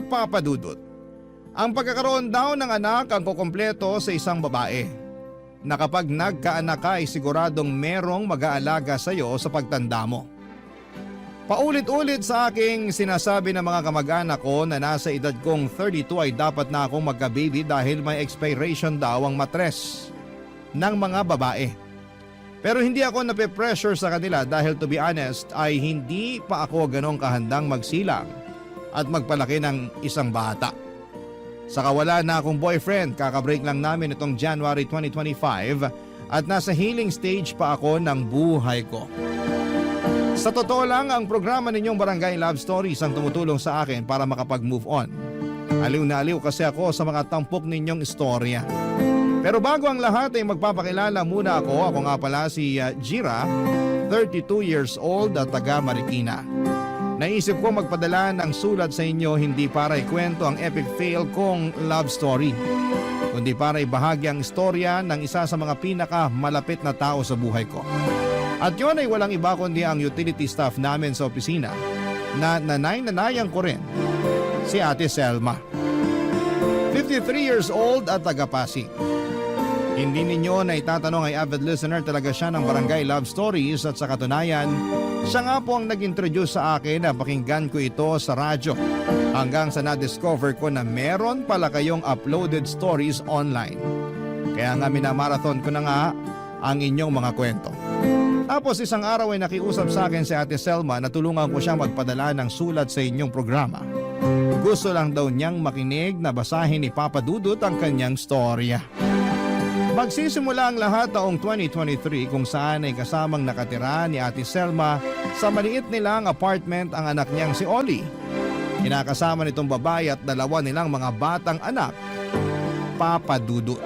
Dear Papa Dudut, ang pagkakaroon daw ng anak ang kukumpleto sa isang babae na kapag nagkaanak ka ay siguradong merong mag-aalaga sa iyo sa pagtanda mo. Paulit-ulit sa aking sinasabi ng mga kamag-anak ko na nasa edad kong 32 ay dapat na akong magka-baby dahil may expiration daw ang matres ng mga babae. Pero hindi ako nape-pressure sa kanila dahil to be honest ay hindi pa ako ganong kahandang magsilang at magpalaki ng isang bata. Saka wala na akong boyfriend, kakabreak lang namin itong January 2025 at nasa healing stage pa ako ng buhay ko. Sa totoo lang, ang programa ninyong Barangay Love Stories ang tumutulong sa akin para makapag-move on. Aliw na aliw kasi ako sa mga tampok ninyong istorya. Pero bago ang lahat ay magpapakilala muna ako. Ako nga pala si Jira, 32 years old at taga Marikina. Naisip ko magpadala ng sulat sa inyo hindi para ikwento ang epic fail kong love story, kundi para ibahagi ang istorya ng isa sa mga pinaka-malapit na tao sa buhay ko. At yun ay walang iba kundi ang utility staff namin sa opisina na nanay-nanayan ko rin, si Ate Selma. 53 years old at taga-Pasig. Hindi ninyo na itatanong ay avid listener talaga siya ng Barangay Love Stories at sa katunayan, siya nga po ang nag-introduce sa akin na pakinggan ko ito sa radyo hanggang sa na-discover ko na meron pala kayong uploaded stories online. Kaya nga minamarathon ko na nga ang inyong mga kwento. Tapos isang araw ay nakiusap sa akin si Ate Selma na tulungan ko siya magpadala ng sulat sa inyong programa. Gusto lang daw niyang makinig na basahin ni Papa Dudut ang kanyang storya. Magsisimula ang lahat taong 2023 kung saan ay kasamang nakatira ni Ate Selma sa maliit nilang apartment ang anak niyang si Oli. Kinakasama nitong babae at dalawa nilang mga batang anak, Papa Dudut.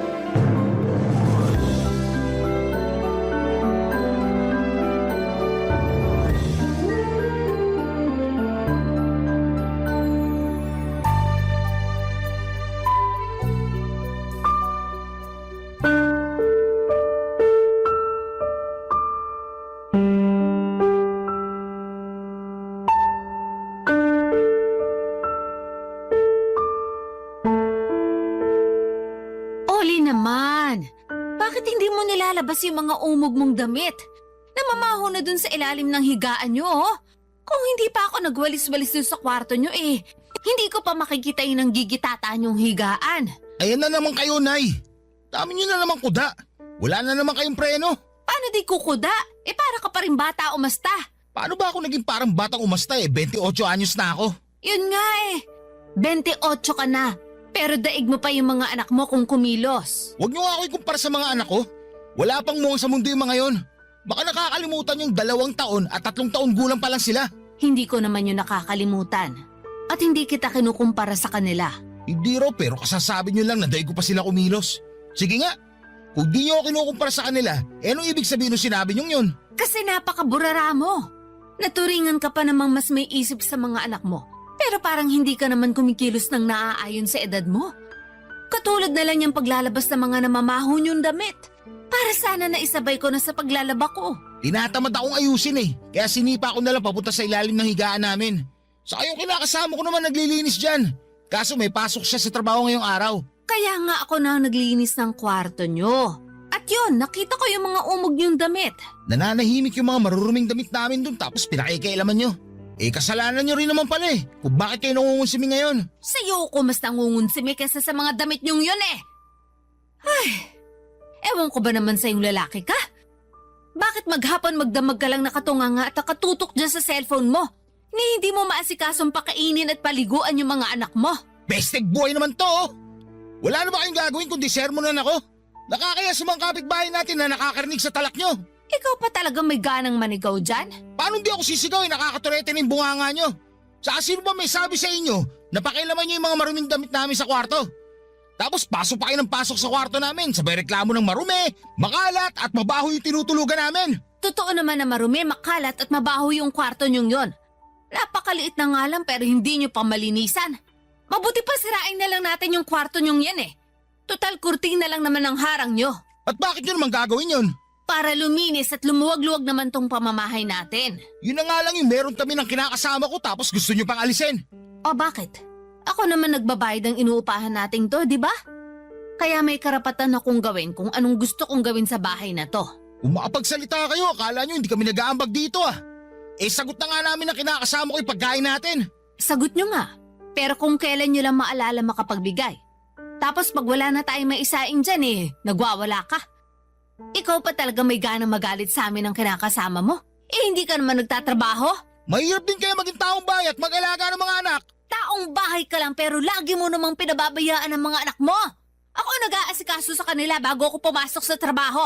Nilalabas yung mga umog mong damit. Namamaho na dun sa ilalim ng higaan nyo, oh. Kung hindi pa ako nagwalis-walis dun sa kwarto nyo hindi ko pa makikita yung gigitataan yung higaan. Ayan na naman kayo, Nay. Dami nyo na naman kuda. Wala na naman kayong preno. Paano di kukuda? Para ka pa rin bata umasta. Paano ba ako naging parang batang umasta 28 anyos na ako? Yun nga 28 ka na. Pero daig mo pa yung mga anak mo kung kumilos. Huwag nyo nga ako ikumpara sa mga anak ko. Wala pang muwang sa mundo yung mga yon. Baka nakakalimutan yung 2 taon at 3 taon gulang pa lang sila. Hindi ko naman yung nakakalimutan. At hindi kita kinukumpara sa kanila. Hindi raw, pero kasasabi nyo lang na daig ko pa sila kumilos. Sige nga, kung di nyo ako kinukumpara sa kanila, anong ibig sabihin nung sinabi nyo yun? Kasi napakaburara mo. Naturingan ka pa namang mas may isip sa mga anak mo. Pero parang hindi ka naman kumikilos ng naaayon sa edad mo. Katulad na lang yung paglalabas ng mga namamaho yung damit. Para sana na isabay ko na sa paglalaba ko. Tinatamad akong ayusin kaya sinipa ko na lang papunta sa ilalim ng higaan namin. Saka yung kinakasama ko naman naglilinis dyan. Kaso may pasok siya sa trabaho ngayong araw. Kaya nga ako na naglinis ng kwarto nyo. At yun, nakita ko yung mga umog yung damit. Nananahimik yung mga maruruming damit namin dun tapos pinakikialaman nyo. Kasalanan nyo rin naman pala kung bakit kayo nangungunsimi ngayon. Sa'yo ko mas nangungunsimi kaysa sa mga damit nyong yun Ay, ewan ko ba naman sa yung lalaki ka? Bakit maghapon magdamag ka lang nakatunganga at nakatutok dyan sa cellphone mo? Ni hindi mo maasikasong pakainin at paliguan yung mga anak mo. Bested boy naman to Wala na ba kayong gagawin kundi sermonan ako? Nakakaya sa mga kapitbahay natin na nakakarinig sa talak nyo. Ikaw pa talaga may ganang manigaw dyan? Paano di ako sisigaw nakakaturete ng bunganga nyo? Saka sino ba may sabi sa inyo na pakialaman nyo yung mga maruming damit namin sa kwarto? Tapos pasok pa kayo ng pasok sa kwarto namin, sabay reklamo ng marumi, makalat at mabaho yung tinutulugan namin. Totoo naman na marumi, makalat at mabaho yung kwarto nyong yon. Napakaliit na nga lang pero hindi nyo pa malinisan. Mabuti pa sirain na lang natin yung kwarto nyong yan Total kurtina lang naman ang harang nyo. At bakit nyo naman gagawin yun? Para luminis at lumuwag-luwag naman tong pamamahay natin. Yun na nga lang yung meron kami ng kinakasama ko tapos gusto nyo pang alisin. O bakit? Ako naman nagbabayad ng inuupahan nating to, di ba? Kaya may karapatan akong gawin kung anong gusto kong gawin sa bahay na to. Kung makapagsalita kayo, akala nyo hindi kami nag-aambag dito ah. Sagot na nga namin na kinakasama ko yung pagkain natin. Sagot nyo nga. Pero kung kailan nyo lang maalala makapagbigay. Tapos pag wala na tayong maisaing dyan nagwawala ka. Ikaw pa talaga may gana magalit sa amin ang kinakasama mo. Hindi ka naman nagtatrabaho. Mahirap din kayo maging taong bahay at mag-alaga ng mga anak. Taong bahay ka lang pero lagi mo namang pinababayaan ang mga anak mo. Ako nag-aasikaso sa kanila bago ako pumasok sa trabaho.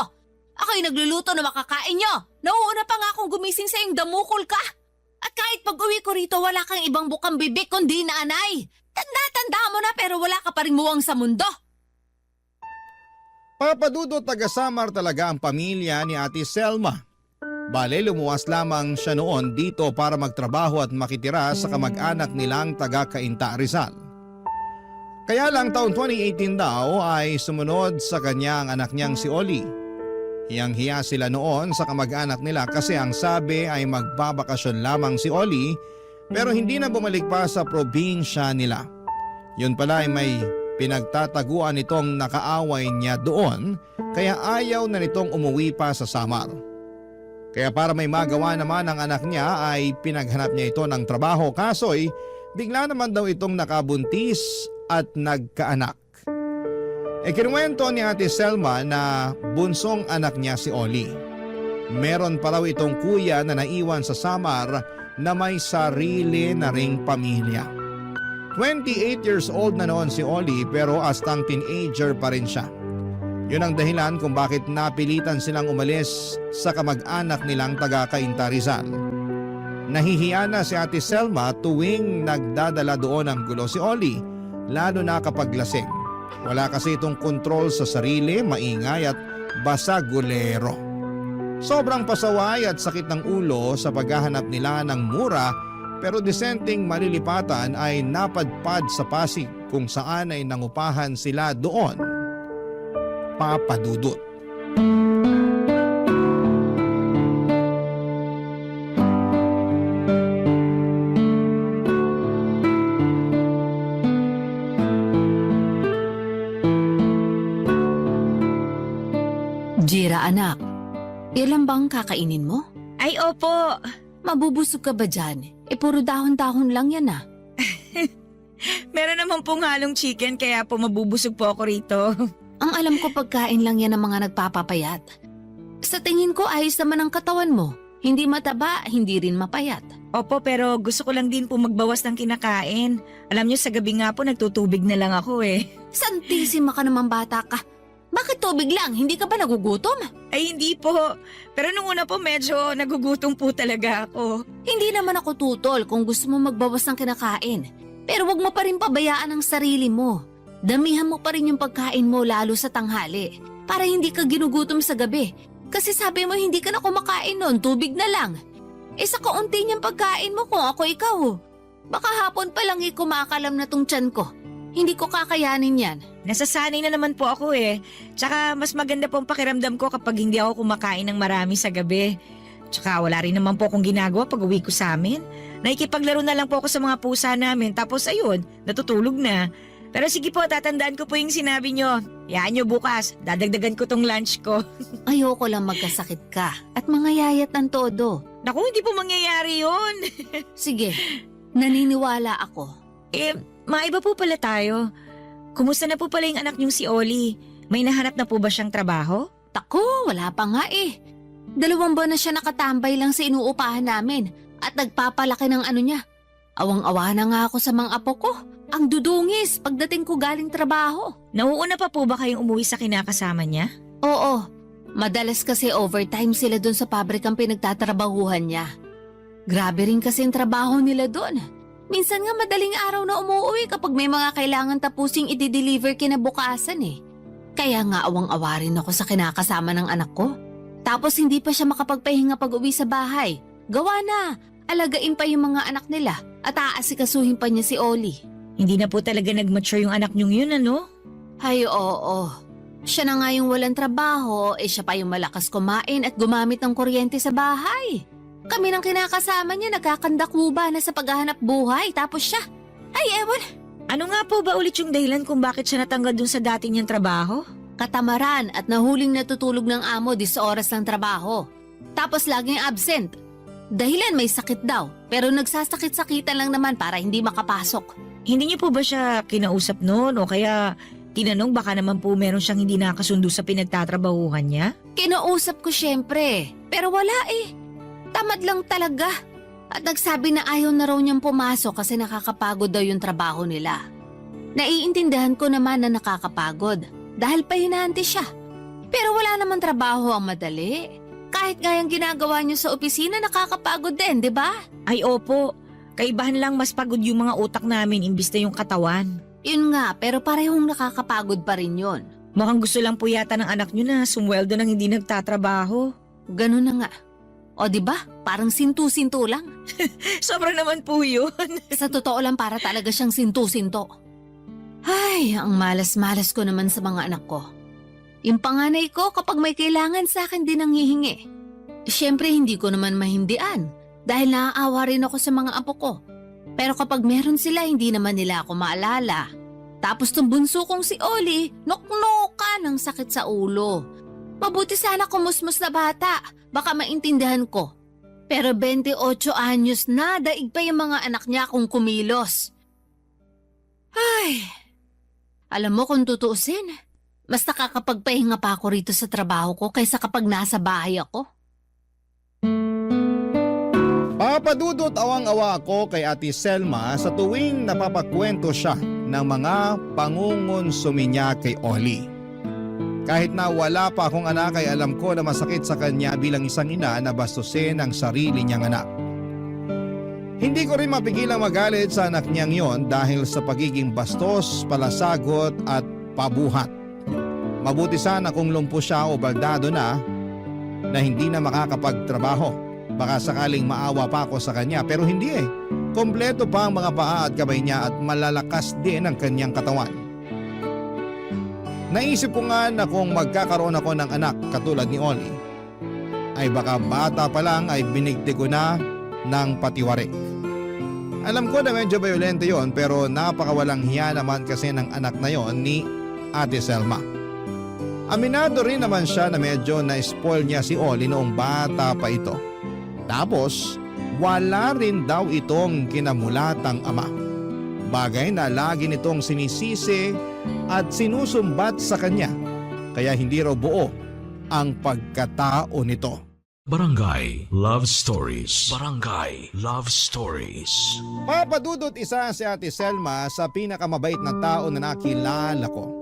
Ako'y nagluluto na makakain nyo. Nauuna pa nga akong gumising sa iyong damukol ka. At kahit pag-uwi ko rito wala kang ibang bukang bibig kundi nanay. Tanda-tanda mo na pero wala ka pa rin muwang sa mundo. Papadudot taga-Samar talaga ang pamilya ni Ate Selma. Bale, lumuwas lamang siya noon dito para magtrabaho at makitira sa kamag-anak nilang taga-Cainta, Rizal. Kaya lang taon 2018 daw ay sumunod sa kanya ang anak niyang si Oli. Hiyang-hiya sila noon sa kamag-anak nila kasi ang sabi ay magbabakasyon lamang si Oli pero hindi na bumalik pa sa probinsya nila. Yun pala ay may pinagtataguan nitong nakaaway niya doon kaya ayaw na nitong umuwi pa sa Samar. Kaya para may magawa naman ang anak niya ay pinaghanap niya ito ng trabaho kaso'y bigla naman daw itong nakabuntis at nagkaanak. Kinuwento ni Ate Selma na bunsong anak niya si Oli. Meron pa raw itong kuya na naiwan sa Samar na may sarili na ring pamilya. 28 years old na noon si Oli pero astang teenager pa rin siya. Yun ang dahilan kung bakit napilitan silang umalis sa kamag-anak nilang taga-Cainta, Rizal. Nahihiya na si Ate Selma tuwing nagdadala doon ng gulo si Oli, lalo na kapag lasing. Wala kasi itong kontrol sa sarili, maingay at basagulero. Sobrang pasaway at sakit ng ulo sa paghahanap nila ng mura pero disenteng malilipatan ay napadpad sa Pasig kung saan ay nangupahan sila doon. Papadudot. Jira anak, ilan bang kakainin mo? Ay, opo. Mabubusog ka ba dyan? Puro dahon-dahon lang yan ah. Meron naman pong halong chicken kaya po mabubusog po ako rito. Ang alam ko pagkain lang yan ng mga nagpapapayat. Sa tingin ko ayos naman ang katawan mo. Hindi mataba, hindi rin mapayat. Opo, pero gusto ko lang din po magbawas ng kinakain. Alam niyo, sa gabi nga po nagtutubig na lang ako eh. Santisima ka naman bata ka. Bakit tubig lang? Hindi ka ba nagugutom? Ay, hindi po. Pero nung una po medyo nagugutom po talaga ako. Hindi naman ako tutol kung gusto mo magbawas ng kinakain. Pero wag mo pa rin pabayaan ang sarili mo. Damihan mo pa rin yung pagkain mo lalo sa tanghali para hindi ka ginugutom sa gabi. Kasi sabi mo hindi ka na kumakain noon, tubig na lang. Sa kaunti niyang pagkain mo kung ako ikaw. Baka hapon pa lang kumakalam na tong tiyan ko. Hindi ko kakayanin yan. Nasasanay na naman po ako eh. Tsaka mas maganda po ang pakiramdam ko kapag hindi ako kumakain ng marami sa gabi. Tsaka wala rin naman po akong ginagawa pag uwi ko sa amin. Nakikipaglaro na lang po ako sa mga pusa namin tapos ayun, natutulog na. Pero sige po, tatandaan ko po yung sinabi nyo. Yaan nyo bukas, dadagdagan ko tong lunch ko. Ayoko lang magkasakit ka at mangayayat ng todo. Naku, hindi po mangyayari yun. Sige, naniniwala ako. Maiba po pala tayo. Kumusta na po pala yung anak niyong si Oli? May nahanap na po ba siyang trabaho? Tako, wala pa nga eh. 2 buwan na siya nakatambay lang sa inuupahan namin at nagpapalaki ng ano niya. Awang-awa na nga ako sa mga apo ko. Ang dudungis pagdating ko galing trabaho. Nauuna pa po ba kayong umuwi sa kinakasama niya? Oo, madalas kasi overtime sila doon sa pabrikang pinagtatrabahuhan niya. Grabe rin kasi ang trabaho nila doon. Minsan nga madaling araw na umuwi kapag may mga kailangan tapusing i-deliver kinabukasan eh. Kaya nga awang-awa rin ako sa kinakasama ng anak ko. Tapos hindi pa siya makapagpahinga pag uwi sa bahay. Gawa na, alagain pa yung mga anak nila at aasikasuhin pa niya si Oli. Hindi na po talaga nag-mature yung anak niyong yun, ano? Ay oo, siya na nga yung walang trabaho, siya pa yung malakas kumain at gumamit ng kuryente sa bahay. Kami ng kinakasama niya nagkakandakuba na sa paghahanap buhay tapos siya. Ay ewan, Ano nga po ba ulit yung dahilan kung bakit siya natanggal dun sa dati niyang trabaho? Katamaran at nahuling natutulog ng amo di sa oras ng trabaho. Tapos laging absent. Dahilan may sakit daw, pero nagsasakit-sakitan lang naman para hindi makapasok. Hindi niyo po ba siya kinausap noon o kaya tinanong baka naman po meron siyang hindi nakasundo sa pinagtatrabahuhan niya? Kinausap ko syempre, pero wala eh. Tamad lang talaga. At nagsabi na ayaw na raw niyang pumasok kasi nakakapagod daw yung trabaho nila. Naiintindihan ko naman na nakakapagod dahil pahinante siya. Pero wala naman trabaho ang madali. Kahit nga yung ginagawa niyo sa opisina nakakapagod din, di ba? Ay opo, kaibahan lang mas pagod yung mga utak namin imbis na yung katawan. Yun nga, pero parehong nakakapagod pa rin yun. Mukhang gusto lang po yata ng anak niyo na sumweldo nang hindi nagtatrabaho. Ganun na nga. O di ba? Parang sintu-sinto lang. Sobra naman po yun. Sa totoo lang para talaga siyang sintu-sinto. Ay, ang malas-malas ko naman sa mga anak ko. Yung panganay ko kapag may kailangan sa akin din ang hihingi. Siyempre hindi ko naman mahindian dahil naaawa rin ako sa mga apo ko. Pero kapag meron sila hindi naman nila ako maalala. Tapos tong bunso kong si Oli, noknoka ng sakit sa ulo. Mabuti sana kumusmus na bata, baka maintindihan ko. Pero 28 anyos na, daig pa yung mga anak niya kung kumilos. Ay, alam mo kung tutuusin, mas nakakapagpahinga pa ako rito sa trabaho ko kaysa kapag nasa bahay ako. Papadudot awang-awa ako kay Ate Selma sa tuwing napapakwento siya ng mga pangungonsumi niya kay Oli. Kahit na wala pa akong anak ay alam ko na masakit sa kanya bilang isang ina na bastusin ang sarili niyang anak. Hindi ko rin mapigilang magalit sa anak niyang yon dahil sa pagiging bastos, palasagot at pabuhat. Mabuti sana kung lumpo siya o baldado na hindi na makakapagtrabaho. Baka sakaling maawa pa ako sa kanya pero hindi eh. Kompleto pa ang mga paa at kamay niya at malalakas din ang kanyang katawan. Naisip ko nga na kung magkakaroon ako ng anak katulad ni Oli, ay baka bata pa lang ay binigti ko na ng patiwarik. Alam ko na medyo violente yon pero napakawalang hiya naman kasi ng anak na yon ni Ate Selma. Aminado rin naman siya na medyo na-spoil niya si Oli noong bata pa ito. Tapos wala rin daw itong kinamulatang ama. Bagay na lagi nitong sinisisi at sinusumbat sa kanya. Kaya hindi raw buo ang pagkatao nito. Barangay Love Stories. Barangay Love Stories. Papadudot isa si Ate Selma sa pinakamabait na tao na nakilala ko.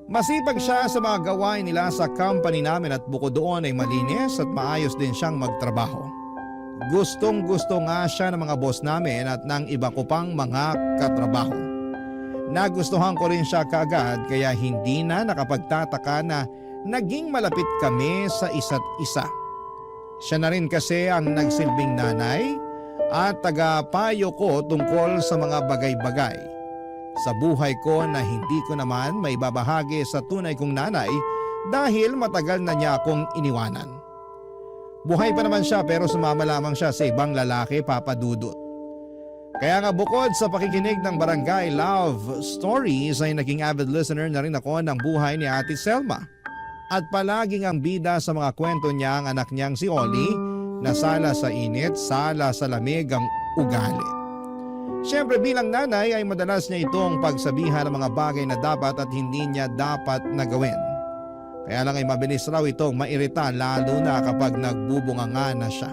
Masipag siya sa mga gawain nila sa company namin at bukod doon ay malinis at maayos din siyang magtrabaho. Gustong-gusto nga siya ng mga boss namin at ng iba ko pang mga katrabaho. Nagustuhan ko rin siya kaagad kaya hindi na nakapagtataka na naging malapit kami sa isa't isa. Siya na rin kasi ang nagsilbing nanay at tagapayo ko tungkol sa mga bagay-bagay sa buhay ko na hindi ko naman may babahagi sa tunay kong nanay dahil matagal na niya akong iniwanan. Buhay pa naman siya pero sumama lamang siya sa ibang lalaki, papadudot. Kaya nga bukod sa pakikinig ng Barangay Love Stories ay naging avid listener na rin ako ng buhay ni Ate Selma. At palaging ang bida sa mga kwento niya ang anak niyang si Oli na sala sa init, sala sa lamig ang ugali. Siyempre bilang nanay ay madalas niya itong pagsabihan ng mga bagay na dapat at hindi niya dapat na gawin. Kaya lang ay mabilis raw itong mairita lalo na kapag nagbubunganga na siya.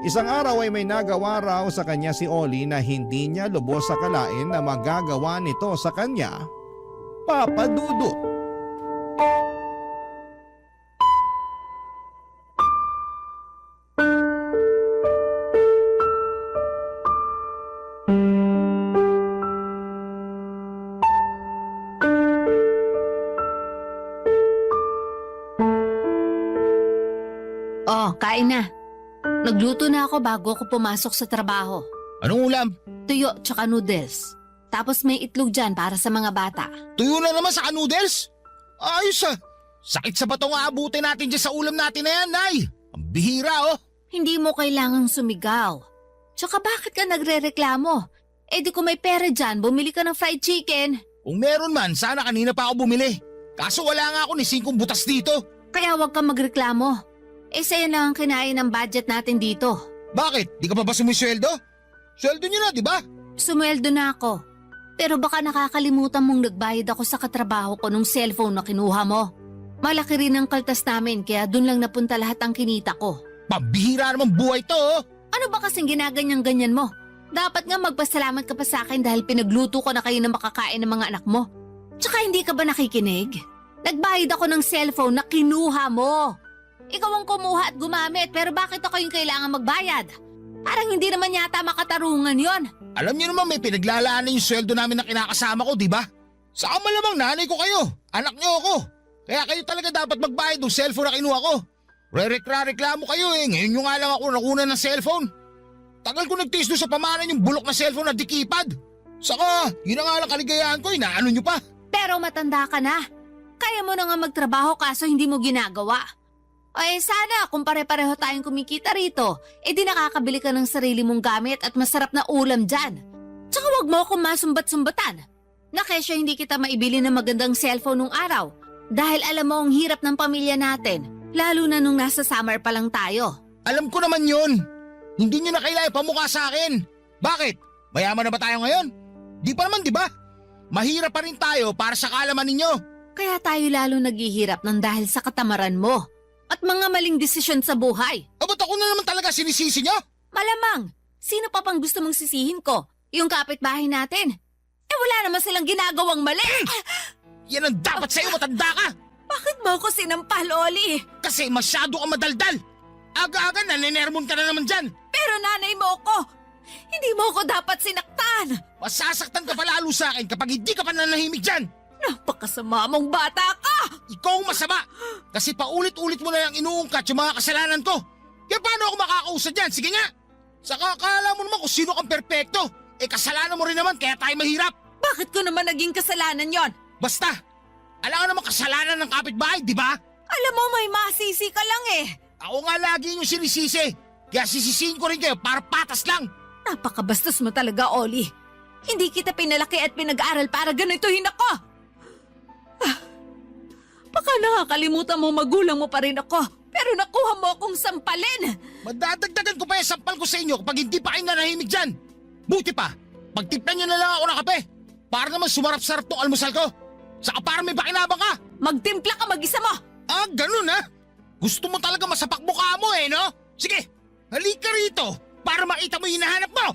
Isang araw ay may nagawa raw sa kanya si Oli na hindi niya lubos sa kalain na magagawa nito sa kanya, papadudot. Oh, kain na. Nagluto na ako bago ako pumasok sa trabaho. Anong ulam? Tuyo tsaka noodles. Tapos may itlog dyan para sa mga bata. Tuyo na naman sa noodles? Ayos ah. Sakit sa batong aabutin natin dyan sa ulam natin na yan, Nay. Ang bihira oh. Hindi mo kailangang sumigaw. Tsaka bakit ka nagrereklamo? Eh di kung may pera dyan, bumili ka ng fried chicken. Kung meron man, sana kanina pa ako bumili. Kaso wala nga ako ni 5 butas dito. Kaya huwag kang magreklamo. Eh sa'yo lang ang kinain ng budget natin dito. Bakit? Di ka pa ba sumisweldo? Sweldo niyo na, di ba? Sumweldo na ako. Pero baka nakakalimutan mong nagbayad ako sa katrabaho ko nung cellphone na kinuha mo. Malaki rin ang kaltas namin kaya dun lang napunta lahat ang kinita ko. Pambihira naman buhay to, oh. Ano ba kasing ginaganyan-ganyan mo? Dapat nga magpasalamat ka pa sa akin dahil pinagluto ko na kayo na makakain ng mga anak mo. Tsaka hindi ka ba nakikinig? Nagbayad ako ng cellphone na kinuha mo. Ikaw ang kumuha at gumamit pero bakit ako yung kailangan magbayad? Parang hindi naman yata makatarungan yon. Alam niyo naman may pinaglalaanan yung sweldo namin na kinakasama ko, di ba? Saka malamang nanay ko kayo, anak niyo ako. Kaya kayo talaga dapat magbayad ng cellphone na kinuha ko. Reklamo kayo eh, ngayon nyo nga lang ako nakuna ng cellphone. Tagal ko nagtiis doon sa pamanan yung bulok na cellphone na dikipad. Saka, yun na nga lang kaligayahan ko, inaano nyo pa. Pero matanda ka na. Kaya mo na nga magtrabaho kaso hindi mo ginagawa. O eh sana kung pare-pareho tayong kumikita rito, eh di nakakabili ka ng sarili mong gamit at masarap na ulam dyan. Tsaka wag mo akong masumbat-sumbatan. Na kesyo hindi kita maibili ng magandang cellphone nung araw. Dahil alam mo ang hirap ng pamilya natin, lalo na nung nasa summer pa lang tayo. Alam ko naman yun. Hindi nyo na kailangan pamukha sa akin. Bakit? Mayaman na ba tayo ngayon? Di pa naman, di ba? Mahirap pa rin tayo para sa kaalaman ninyo. Kaya tayo lalo naghihirap ng dahil sa katamaran mo. At mga maling desisyon sa buhay. O ba't ako na naman talaga sinisisi nyo? Malamang, sino pa pang gusto mong sisihin ko? Yung kapitbahay natin? Eh wala naman silang ginagawang mali. Yan ang dapat sa'yo, matanda ka. Bakit mo ako sinampal, Oli? Kasi masyado ka madaldal. Aga-aga naninermon ka na naman dyan. Pero nanay mo ko. Hindi mo ko dapat sinaktan. Masasaktan ka pa lalo sa akin kapag hindi ka pa nanahimik dyan. Napakasama mong bata ka. Ikaw ang masama. Kasi paulit-ulit mo na yung inuungkat yung mga kasalanan ko. Kaya paano ako makakausad dyan? Sige nga. Saka akala mo naman kung sino kang perpekto. Eh kasalanan mo rin naman kaya tayo mahirap. Bakit ko naman naging kasalanan yon? Basta, alam ka naman kasalanan ng kapitbahay, di ba? Alam mo may masisi ka lang eh. Ako nga lagi yung sinisisi. Kaya sisisihin ko rin kayo para patas lang. Napakabastos mo talaga, Oli. Hindi kita pinalaki at pinag-aral para ganituhin ako. Baka nakakalimutan mo magulang mo pa rin ako. Pero nakuha mo akong sampalin. Madadagdagan ko pa yung sampal ko sa inyo kapag hindi pa kayo nanahimik dyan. Buti pa, pagtimplan nyo na lang ako ng kape. Para naman sumarap-sarap tong almusal ko. Saka para may pakinabang ka. Magtimpla ka mag-isa mo. Ah, ganun ha? Gusto mo talaga masapak mukha mo eh, no? Sige, halika rito para makita mo yung hinahanap mo.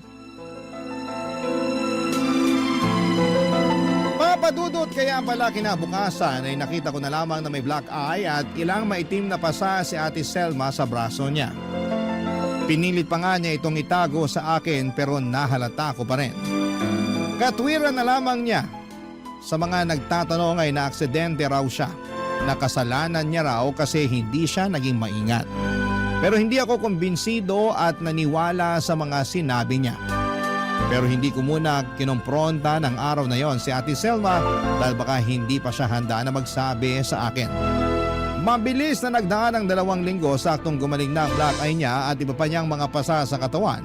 Papadudot kaya pala kinabukasan ay nakita ko na lamang na may black eye at ilang maitim na pasa si Ate Selma sa braso niya. Pinilit pa nga niya itong itago sa akin pero nahalata ko pa rin. Katwiran na lamang niya. Sa mga nagtatanong ay naaksidente raw siya. Nakasalanan niya raw kasi hindi siya naging maingat. Pero hindi ako kumbinsido at naniwala sa mga sinabi niya. Pero hindi ko muna kinompronta ng araw na yon si Ate Selma dahil baka hindi pa siya handa na magsabi sa akin. Mabilis na nagdaan ng 2 linggo saktong gumaling na ang black eye niya at iba pa niyang mga pasa sa katawan.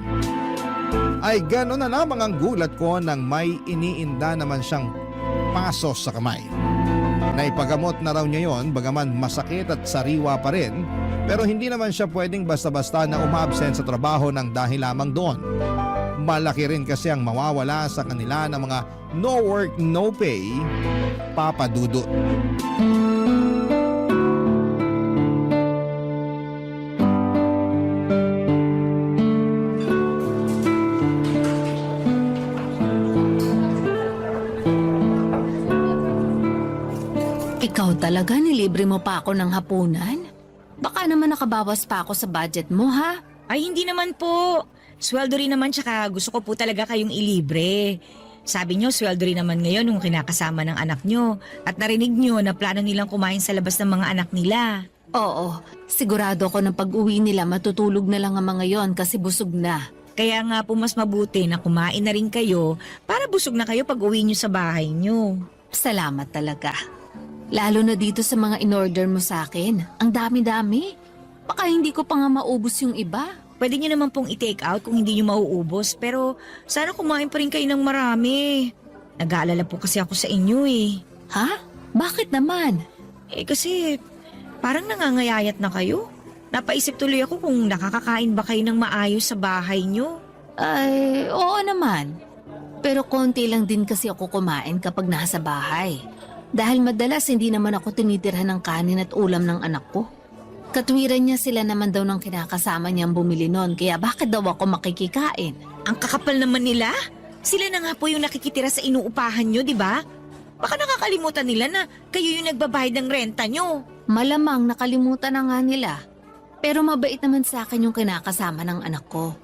Ay gano'n na lamang ang gulat ko nang may iniinda naman siyang pasos sa kamay. Naipagamot na raw niya yon bagaman masakit at sariwa pa rin pero hindi naman siya pwedeng basta-basta na umabsent sa trabaho ng dahil lamang doon. Malaki rin kasi ang mawawala sa kanila ng mga no work, no pay, papadudot. Ikaw talaga nilibre mo pa ako ng hapunan? Baka naman nakabawas pa ako sa budget mo ha? Ay, hindi naman po. Sweldo rin naman tsaka gusto ko po talaga kayong ilibre. Sabi nyo, sweldo rin naman ngayon yung kinakasama ng anak nyo. At narinig nyo na plano nilang kumain sa labas ng mga anak nila. Oo, sigurado ko na pag-uwi nila matutulog na lang ang mga yon kasi busog na. Kaya nga po mas mabuti na kumain na rin kayo para busog na kayo pag uwi nyo sa bahay nyo. Salamat talaga. Lalo na dito sa mga in-order mo sa akin. Ang dami-dami. Baka hindi ko pa nga maubos yung iba. pwede nyo naman pong i-take out kung hindi nyo mauubos. Pero sana kumain pa rin kayo ng marami. Nag-aalala po kasi ako sa inyo eh. Ha? Bakit naman? Kasi parang nangangayayat na kayo. Napaisip tuloy ako kung nakakakain ba kayo ng maayos sa bahay nyo. Ay, oo naman. Pero konti lang din kasi ako kumain kapag nasa bahay. Dahil madalas hindi naman ako tinitirhan ng kanin at ulam ng anak ko. Katwiran niya sila naman daw ng kinakasama niyang bumili nun, kaya bakit daw ako makikikain? Ang kakapal naman nila. Sila na nga po yung nakikitira sa inuupahan nyo, di ba? Baka nakakalimutan nila na kayo yung nagbabayad ng renta nyo. Malamang nakalimutan na nga nila. Pero mabait naman sa akin yung kinakasama ng anak ko.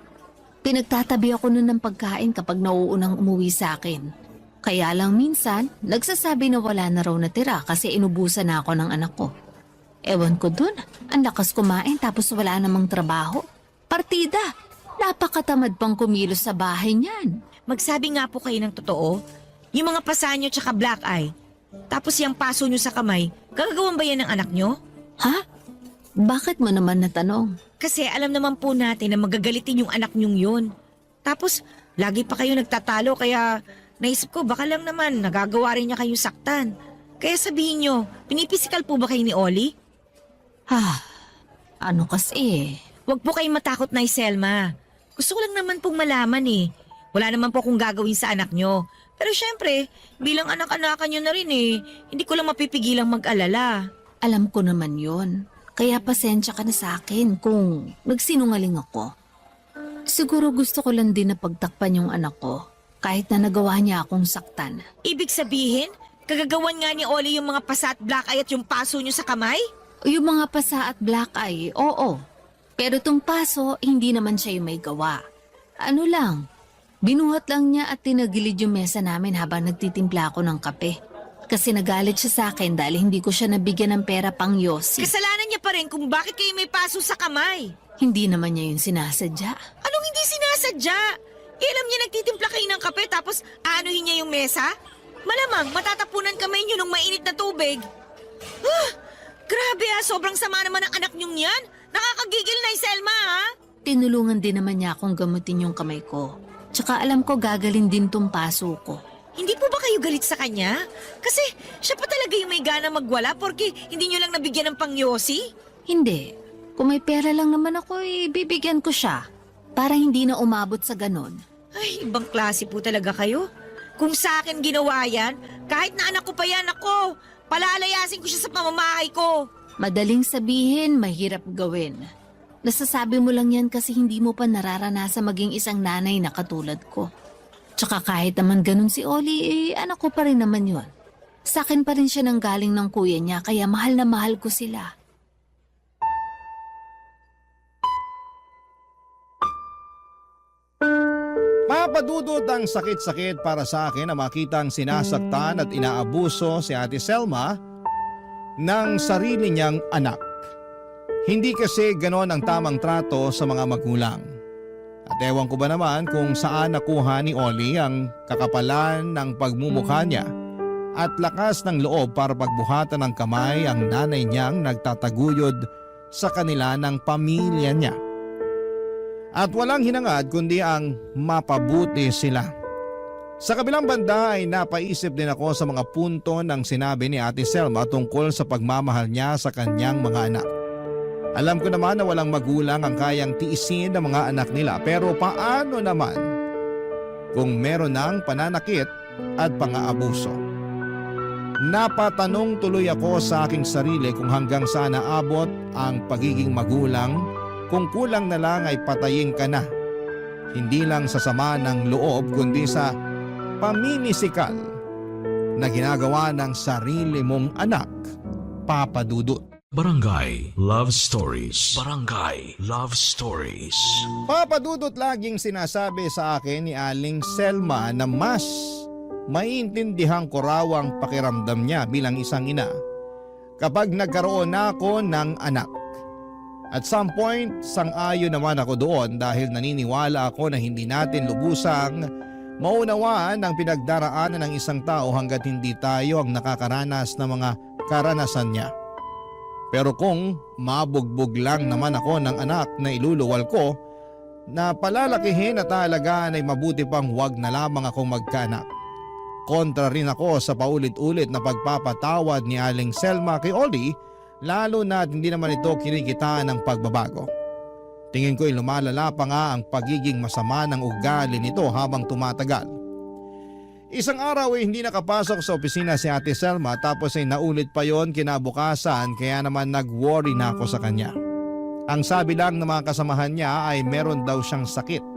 Pinagtatabi ako nun ng pagkain kapag nauunang umuwi sa akin. Kaya lang minsan, nagsasabi na wala na raw natira kasi inubusan na ako ng anak ko. Ewan ko dun, ang lakas kumain tapos wala namang trabaho. Partida, napakatamad pang kumilos sa bahay niyan. Magsabi nga po kayo ng totoo. Yung mga pasa nyo tsaka black eye. Tapos yung paso nyo sa kamay, gagawin ba yan ng anak nyo? Ha? Bakit mo naman natanong? Kasi alam naman po natin na magagalitin yung anak nyong yun. Tapos, lagi pa kayo nagtatalo kaya naisip ko baka lang naman nagagawa rin niya kayong saktan. Kaya sabihin nyo, pinipisikal po ba kayo ni Oli? Ano kasi? Huwag po kayong matakot na Selma. Gusto ko lang naman pong malaman eh. Wala naman po akong gagawin sa anak nyo. Pero syempre, bilang anak-anakan nyo na rin eh, hindi ko lang mapipigilang mag-alala. Alam ko naman yon. Kaya pasensya ka na sa akin kung nagsinungaling ako. Siguro gusto ko lang din na pagtakpan yung anak ko kahit na nagawa niya akong saktan. Ibig sabihin, kagagawan nga ni Oli yung mga pasa at black eye at yung paso nyo sa kamay? Yung mga pasa at black eye, oo. Pero tong paso, hindi naman siya yung may gawa. Ano lang, binuhat lang niya at tinagilid yung mesa namin habang nagtitimpla ako ng kape. Kasi nagalit siya sa akin dahil hindi ko siya nabigyan ng pera pang yosi. Kasalanan niya pa rin kung bakit kayo may paso sa kamay. Hindi naman niya yung sinasadya. Anong hindi sinasadya? Alam niya nagtitimpla kayo ng kape tapos aanuhin niya yung mesa? Malamang matatapunan kamay niyo ng mainit na tubig. Grabe sobrang sama naman ng anak niyong yan. Nakakagigil na Selma Tinulungan din naman niya akong gamutin yung kamay ko. Tsaka alam ko gagalin din tong paso ko. Hindi po ba kayo galit sa kanya? Kasi siya pa talaga yung may gana magwala porque hindi niyo lang nabigyan ng pangyosi? Hindi. Kung may pera lang naman ako, bibigyan ko siya. Para hindi na umabot sa ganon. Ay, ibang klase po talaga kayo. Kung sa akin ginawa yan, kahit na anak ko pa yan, ako, palalayasin ko siya sa pamamahay ko. Madaling sabihin, mahirap gawin. Nasasabi mo lang yan kasi hindi mo pa nararanasan maging isang nanay na katulad ko. Tsaka kahit naman ganun si Oli, anak ko pa rin naman yun. Sa akin pa rin siya nang galing ng kuya niya kaya mahal na mahal ko sila. Papadudot ang sakit-sakit para sa akin na makitang sinasaktan at inaabuso si Ate Selma ng sarili niyang anak. Hindi kasi ganon ang tamang trato sa mga magulang. At ewan ko ba naman kung saan nakuha ni Oli ang kakapalan ng pagmumukha niya at lakas ng loob para pagbuhatan ng kamay ang nanay niyang nagtataguyod sa kanila ng pamilya niya. At walang hinangad kundi ang mapabuti sila. Sa kabilang banda ay napaisip din ako sa mga punto ng sinabi ni Ate Selma tungkol sa pagmamahal niya sa kanyang mga anak. Alam ko naman na walang magulang ang kayang tiisin ng mga anak nila, pero paano naman kung meron ng pananakit at pang-aabuso? Napatanong tuloy ako sa aking sarili kung hanggang saan naabot ang pagiging magulang kung kulang na lang ay patayin ka na. Hindi lang sa sama ng loob kundi sa pamimisikal na ginagawa ng sarili mong anak, Papa Dudut. Barangay Love Stories. Barangay Love Stories. Papa Dudut, laging sinasabi sa akin ni Aling Selma na mas maiintindihan ko raw ang pakiramdam niya bilang isang ina kapag nagkaroon na ako ng anak. At some point, sang-ayon naman ako doon dahil naniniwala ako na hindi natin lubusang maunawaan ang pinagdaraanan ng isang tao hanggat hindi tayo ang nakakaranas ng mga karanasan niya. Pero kung mabugbog lang naman ako ng anak na iluluwal ko na palalakihin at aalagaan ay mabuti pang wag na lamang akong magkaanak. Kontra rin ako sa paulit-ulit na pagpapatawad ni Aling Selma kay Oli, lalo na hindi naman ito kinikitaan ng pagbabago. Tingin ko'y lumalala pa nga ang pagiging masama ng ugali nito habang tumatagal. Isang araw ay hindi nakapasok sa opisina si Ate Selma tapos ay naulit pa yon kinabukasan kaya naman nag-worry na ako sa kanya. Ang sabi lang ng mga kasamahan niya ay meron daw siyang sakit.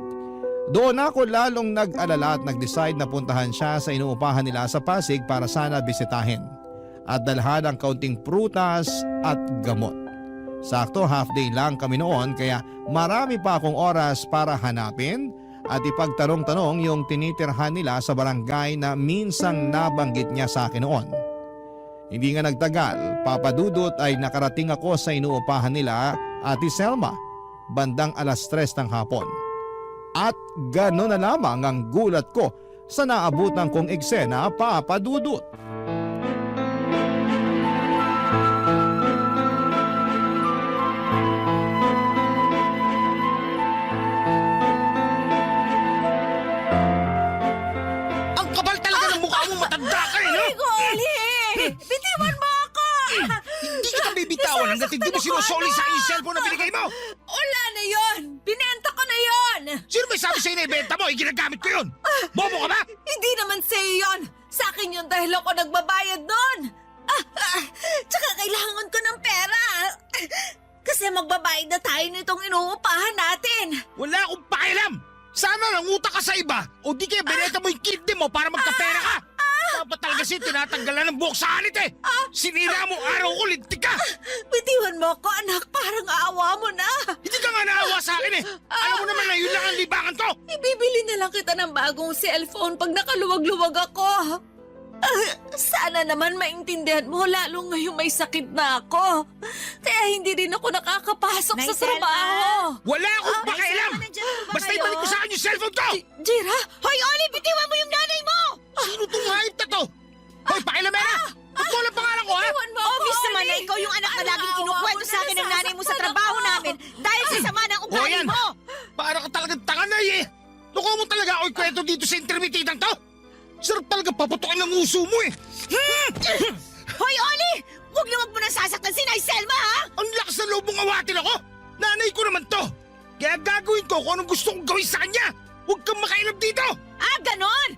Doon ako lalong nag-alala at nag-decide na puntahan siya sa inuupahan nila sa Pasig para sana bisitahin at dalhan ang kaunting prutas at gamot. Sakto half day lang kami noon kaya marami pa akong oras para hanapin at ipagtanong-tanong yung tinitirhan nila sa barangay na minsang nabanggit niya sa akin noon. Hindi nga nagtagal, Papa Dudut ay nakarating ako sa inuupahan nila Ate Selma bandang 3:00 ng hapon. At gano'n na lamang ang gulat ko sa naabutan kong eksena, Papa Dudut. Ang kapal talaga ng mukha mo, matanda ka eh, no? Oli! Bitiwan mo ako! Hindi kita bibitawan hanggat hindi mo sinusoli sa aking cellphone na binigay mo! Wala na yon! Binenta ko na yon! Sino may sabi sa'yo na ibenta mo? Ginagamit ko yun! Bobo ka ba? Hindi naman sa'yo yon! Sa akin yun dahil ako nagbabayad doon! Tsaka kailangan ko ng pera! Kasi magbabayad na tayo nitong inuupahan natin! Wala akong pakialam! Sana nanguta ka sa iba o di kaya binenta mo yung kidney mo para magkapera ka! Dapat talaga siya tinatanggalan ng buhok sa anit eh! Sinira mo araw ko, lintik ka! Bitiwan mo ako, anak. Parang aawa mo na. Hindi ka nga naawa sa akin eh! Alam mo naman na yun lang ang libangan ko! Ibibili na lang kita ng bagong cellphone pag nakaluwag-luwag ako. Sana naman maintindihan mo lalo ngayong may sakit na ako. Kaya hindi rin ako nakakapasok sa Nay, Selma! trabaho. Wala akong pakialam! Nandiyan po ba Basta kayo? ibalik mo sa akin yung cellphone ko! Jira, Hoy, Oli! Bitiwan mo yung nanay mo! Sino tong hayop na to? Hoy, pakilamera! Ba't mo lang pangalan ko ha? iwan mo ako, Obvious naman Oli. na ikaw yung anak na Ano, laging awa kinukwento mo sa akin na, ng nanay mo sa nasasaktan trabaho ako. namin dahil sa sama ng ugali yan. mo! Para ka talagang tanga na eh! Tuko mo talaga ako'y kwento dito sa intermitidang to! Sarap talaga paputokin ng uso mo eh! Hoy, Oli! Huwag mo na sasaktan si Nay Selma, ha? Ang lakas na loob mong awatin ako! Nanay ko naman to! Kaya gagawin ko kung anong gusto kong gawin sa kanya! Huwag kang makailam dito! Ah, ganon!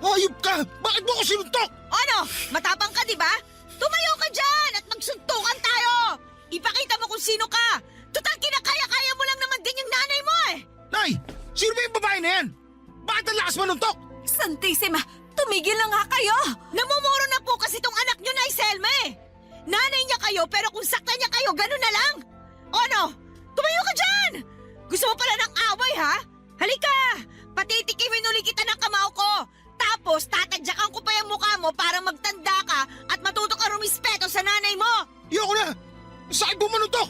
Hayop ka! Bakit mo ako sinuntok? Ano? Matapang ka, di ba? Tumayo ka dyan at magsuntukan tayo! Ipakita mo kung sino ka! Total, kinakaya-kaya mo lang naman din yung nanay mo eh! Nay! Sino ba yung babae na yan? Bakit ang lakas manuntok? Santissima, tumigil na nga kayo. Namumuro na po kasi tong anak nyo na Selma eh! Nanay niya kayo pero kung saktan niya kayo, ganun na lang! O ano? Tumayo ka dyan! Gusto mo pala ng away ha? Halika! Patitikimin ulit kita ng kamao ko! Tapos tatadyakan ko pa yung mukha mo para magtanda ka at matuto ka rumispeto sa nanay mo! Iyoko na! Sakit mo manuntok!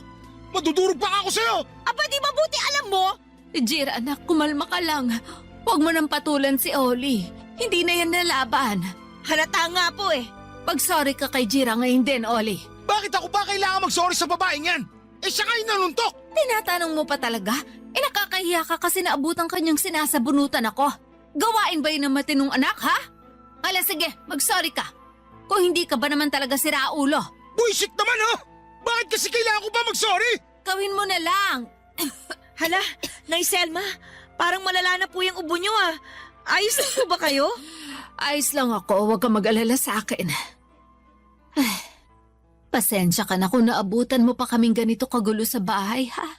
Madudurog pa ako sa'yo! Aba di mabuti alam mo? Jira, anak, kumalma ka lang. Huwag mo nang patulan si Oli. Hindi na yan nalaban. Halata nga po eh! Pag-sorry ka kay Jira ngayon din, Oli. Bakit ako ba kailangan mag-sorry sa babaeng yan? Eh siya kayo nanuntok! Tinatanong mo pa talaga? Nakakahiya ka kasi naabutan kanyang sinasabunutan ako. Gawain ba yun ng matinong anak, ha? Hala, sige, mag-sorry ka. Kung hindi ka ba naman talaga si Raulo, Buisit naman oh! Bakit kasi kailangan ko ba mag-sorry? gawin mo na lang. Hala, Nay Selma, parang malala na po yung ubo nyo ah. Ayos na po ba kayo? Ayos lang ako, huwag kang mag-alala sa akin. Ay, pasensya ka na kung naabutan mo pa kaming ganito kagulo sa bahay, ha?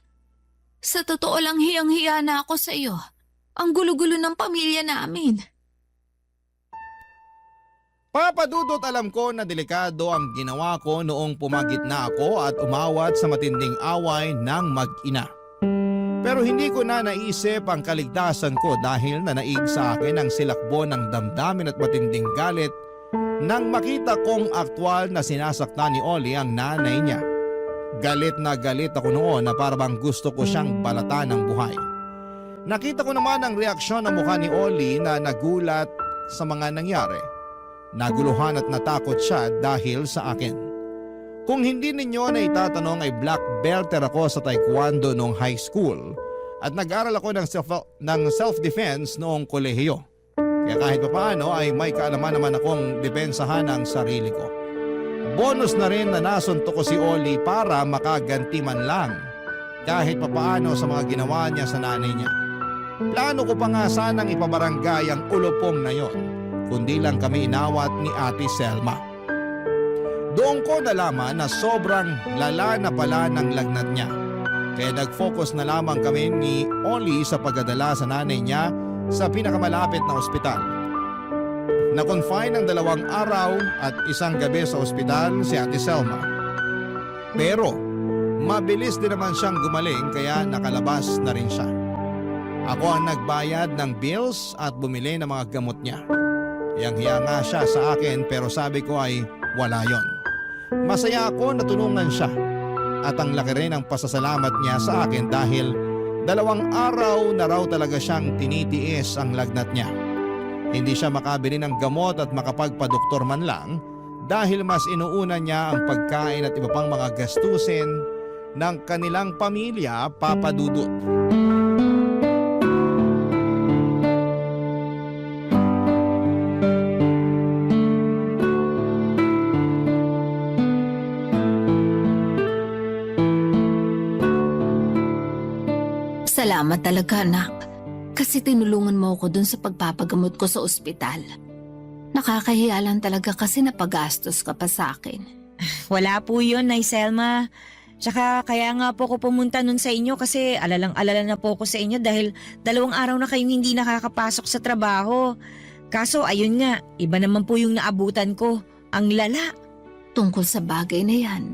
Sa totoo lang hiyang-hiya na ako sa iyo. Ang gulo-gulo ng pamilya namin. Papa Dudut, alam ko na delikado ang ginawa ko noong pumagit na ako at umawat sa matinding away ng mag-ina. Pero hindi ko na naisip ang kaligtasan ko dahil nanaig sa akin ang silakbo ng damdamin at matinding galit nang makita kong aktwal na sinasaktan ni Oli ang nanay niya. Galit na galit ako noon na parang gusto ko siyang balatan ng buhay. Nakita ko naman ang reaksyon ng mukha ni Oli na nagulat sa mga nangyari. Naguluhan at natakot siya dahil sa akin. Kung hindi ninyo na itatanong ay black belter ako sa taekwondo noong high school at nag-aral ako ng self-defense noong kolehiyo. Kaya kahit papaano ay may kaalaman naman akong depensahan ang sarili ko. Bonus na rin na nasuntok ko si Oli para makaganti man lang kahit papaano sa mga ginawa niya sa nanay niya. Plano ko pa nga sanang ipabarangay ang ulupong na yon, kundi lang kami inawat ni Ate Selma. Doon ko nalaman na sobrang lala na pala ng lagnat niya. Kaya nag-focus na lamang kami ni Oli sa pagdadala sa nanay niya sa pinakamalapit na ospital. Na-confine ng 2 araw at 1 gabi sa ospital si Ate Selma. Pero mabilis din naman siyang gumaling kaya nakalabas na rin siya. Ako ang nagbayad ng bills at bumili ng mga gamot niya. Hiyang-hiya nga siya sa akin pero sabi ko ay wala yon. Masaya ako na tulungan siya at ang laki rin ang pasasalamat niya sa akin dahil 2 araw na raw talaga siyang tinitiis ang lagnat niya. Hindi siya makabili ng gamot at makapagpadoktor man lang dahil mas inuuna niya ang pagkain at iba pang mga gastusin ng kanilang pamilya, Papa Dudut. Salamat talaga, anak. Kasi tinulungan mo ako dun sa pagpapagamot ko sa ospital. Nakakahiya lang talaga kasi napagastos ka pa sa akin. Wala po yun, Nay Selma. Tsaka kaya nga po ako pumunta nun sa inyo kasi alalang-alala na po ako sa inyo dahil 2 araw na kayong hindi nakakapasok sa trabaho. Kaso ayun nga, iba naman po yung naabutan ko. Ang lala. Tungkol sa bagay na yan,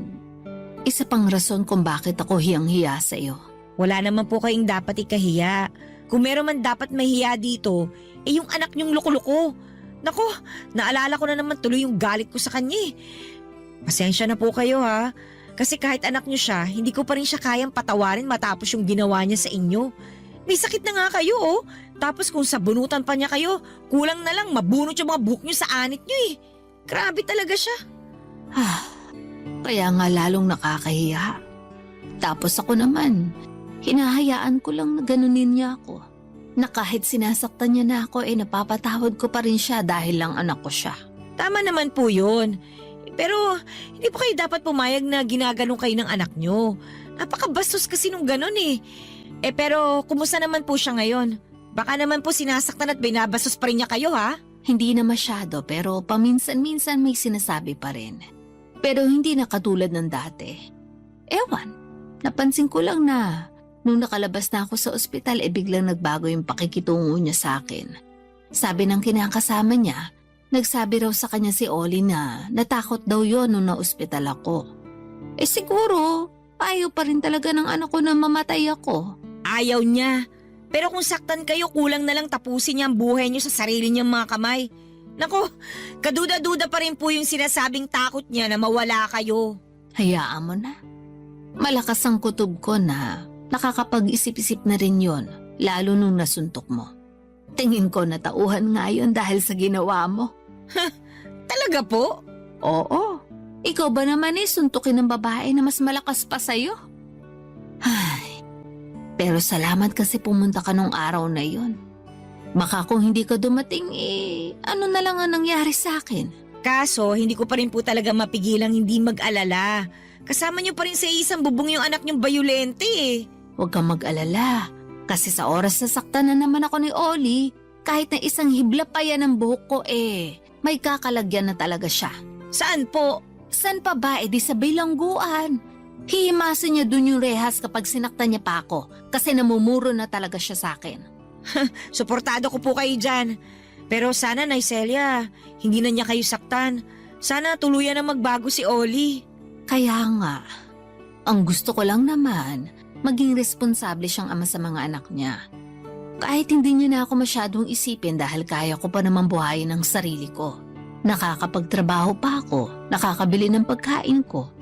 isa pang rason kung bakit ako hiyang-hiya sa iyo. Wala naman po kayong dapat ikahiya. Kung meron man dapat mahiya dito, yung anak niyong loko-loko. Nako, naalala ko na naman tuloy yung galit ko sa kanya eh. Pasensya na po kayo ha. Kasi kahit anak niyo siya, hindi ko pa rin siya kayang patawarin matapos yung ginawa niya sa inyo. May sakit na nga kayo oh. Tapos kung sabunutan pa niya kayo, kulang na lang mabunot yung mga buhok niyo sa anit niyo eh. Grabe talaga siya. Kaya nga lalong nakakahiya. Tapos ako naman, hinahayaan ko lang na ganunin niya ako. Na kahit sinasaktan niya na ako napapatawad ko pa rin siya dahil lang anak ko siya. Tama naman po yun. Pero hindi po kayo dapat pumayag na ginaganong kayo ng anak niyo. Napakabastos kasi nung ganon eh. Pero kumusta naman po siya ngayon? Baka naman po sinasaktan at binabastos pa rin niya kayo ha? Hindi na masyado pero paminsan-minsan may sinasabi pa rin. Pero hindi na katulad ng dati. Ewan, napansin ko lang na nung nakalabas na ako sa ospital biglang nagbago yung pakikitungo niya sa akin. Sabi ng kinakasama niya, nagsabi raw sa kanya si Oli na natakot daw yon nung na-ospital ako. Siguro, ayaw pa rin talaga ng anak ko na mamatay ako. Ayaw niya. Pero kung saktan kayo, kulang na lang tapusin niya ang buhay niyo sa sarili niyang mga kamay. Nako, kaduda-duda pa rin po yung sinasabing takot niya na mawala kayo. Hayaan mo na. Malakas ang kutob ko na nakakapag-isip-isip na rin yon, lalo nung nasuntok mo. Tingin ko natauhan nga yun dahil sa ginawa mo. Talaga po? Oo. Ikaw ba naman suntukin ng babae na mas malakas pa sa'yo? Ay, pero salamat kasi pumunta ka nung araw na yun. Baka kung hindi ka dumating ano na lang ang nangyari sa akin? Kaso, hindi ko pa rin po talaga mapigilang hindi mag-alala. Kasama niyo pa rin sa isang bubong yung anak niyong bayulente eh. Huwag kang mag-alala. Kasi sa oras na saktan na naman ako ni Oli, kahit na isang hibla pa yan ang buhok ko may kakalagyan na talaga siya. Saan po? San pa ba? Di sa bilangguan. Hihimasin niya dun yung rehas kapag sinaktan niya pa ako kasi namumuro na talaga siya sa akin. Suportado ko po kayo dyan. Pero sana, Nay Celia, hindi na niya kayo saktan. Sana tuluyan na magbago si Oli. Kaya nga, ang gusto ko lang naman, maging responsable siyang ama sa mga anak niya. Kahit hindi niya na ako masyadong isipin dahil kaya ko pa naman buhayin ang sarili ko. Nakakapagtrabaho pa ako, nakakabili ng pagkain ko.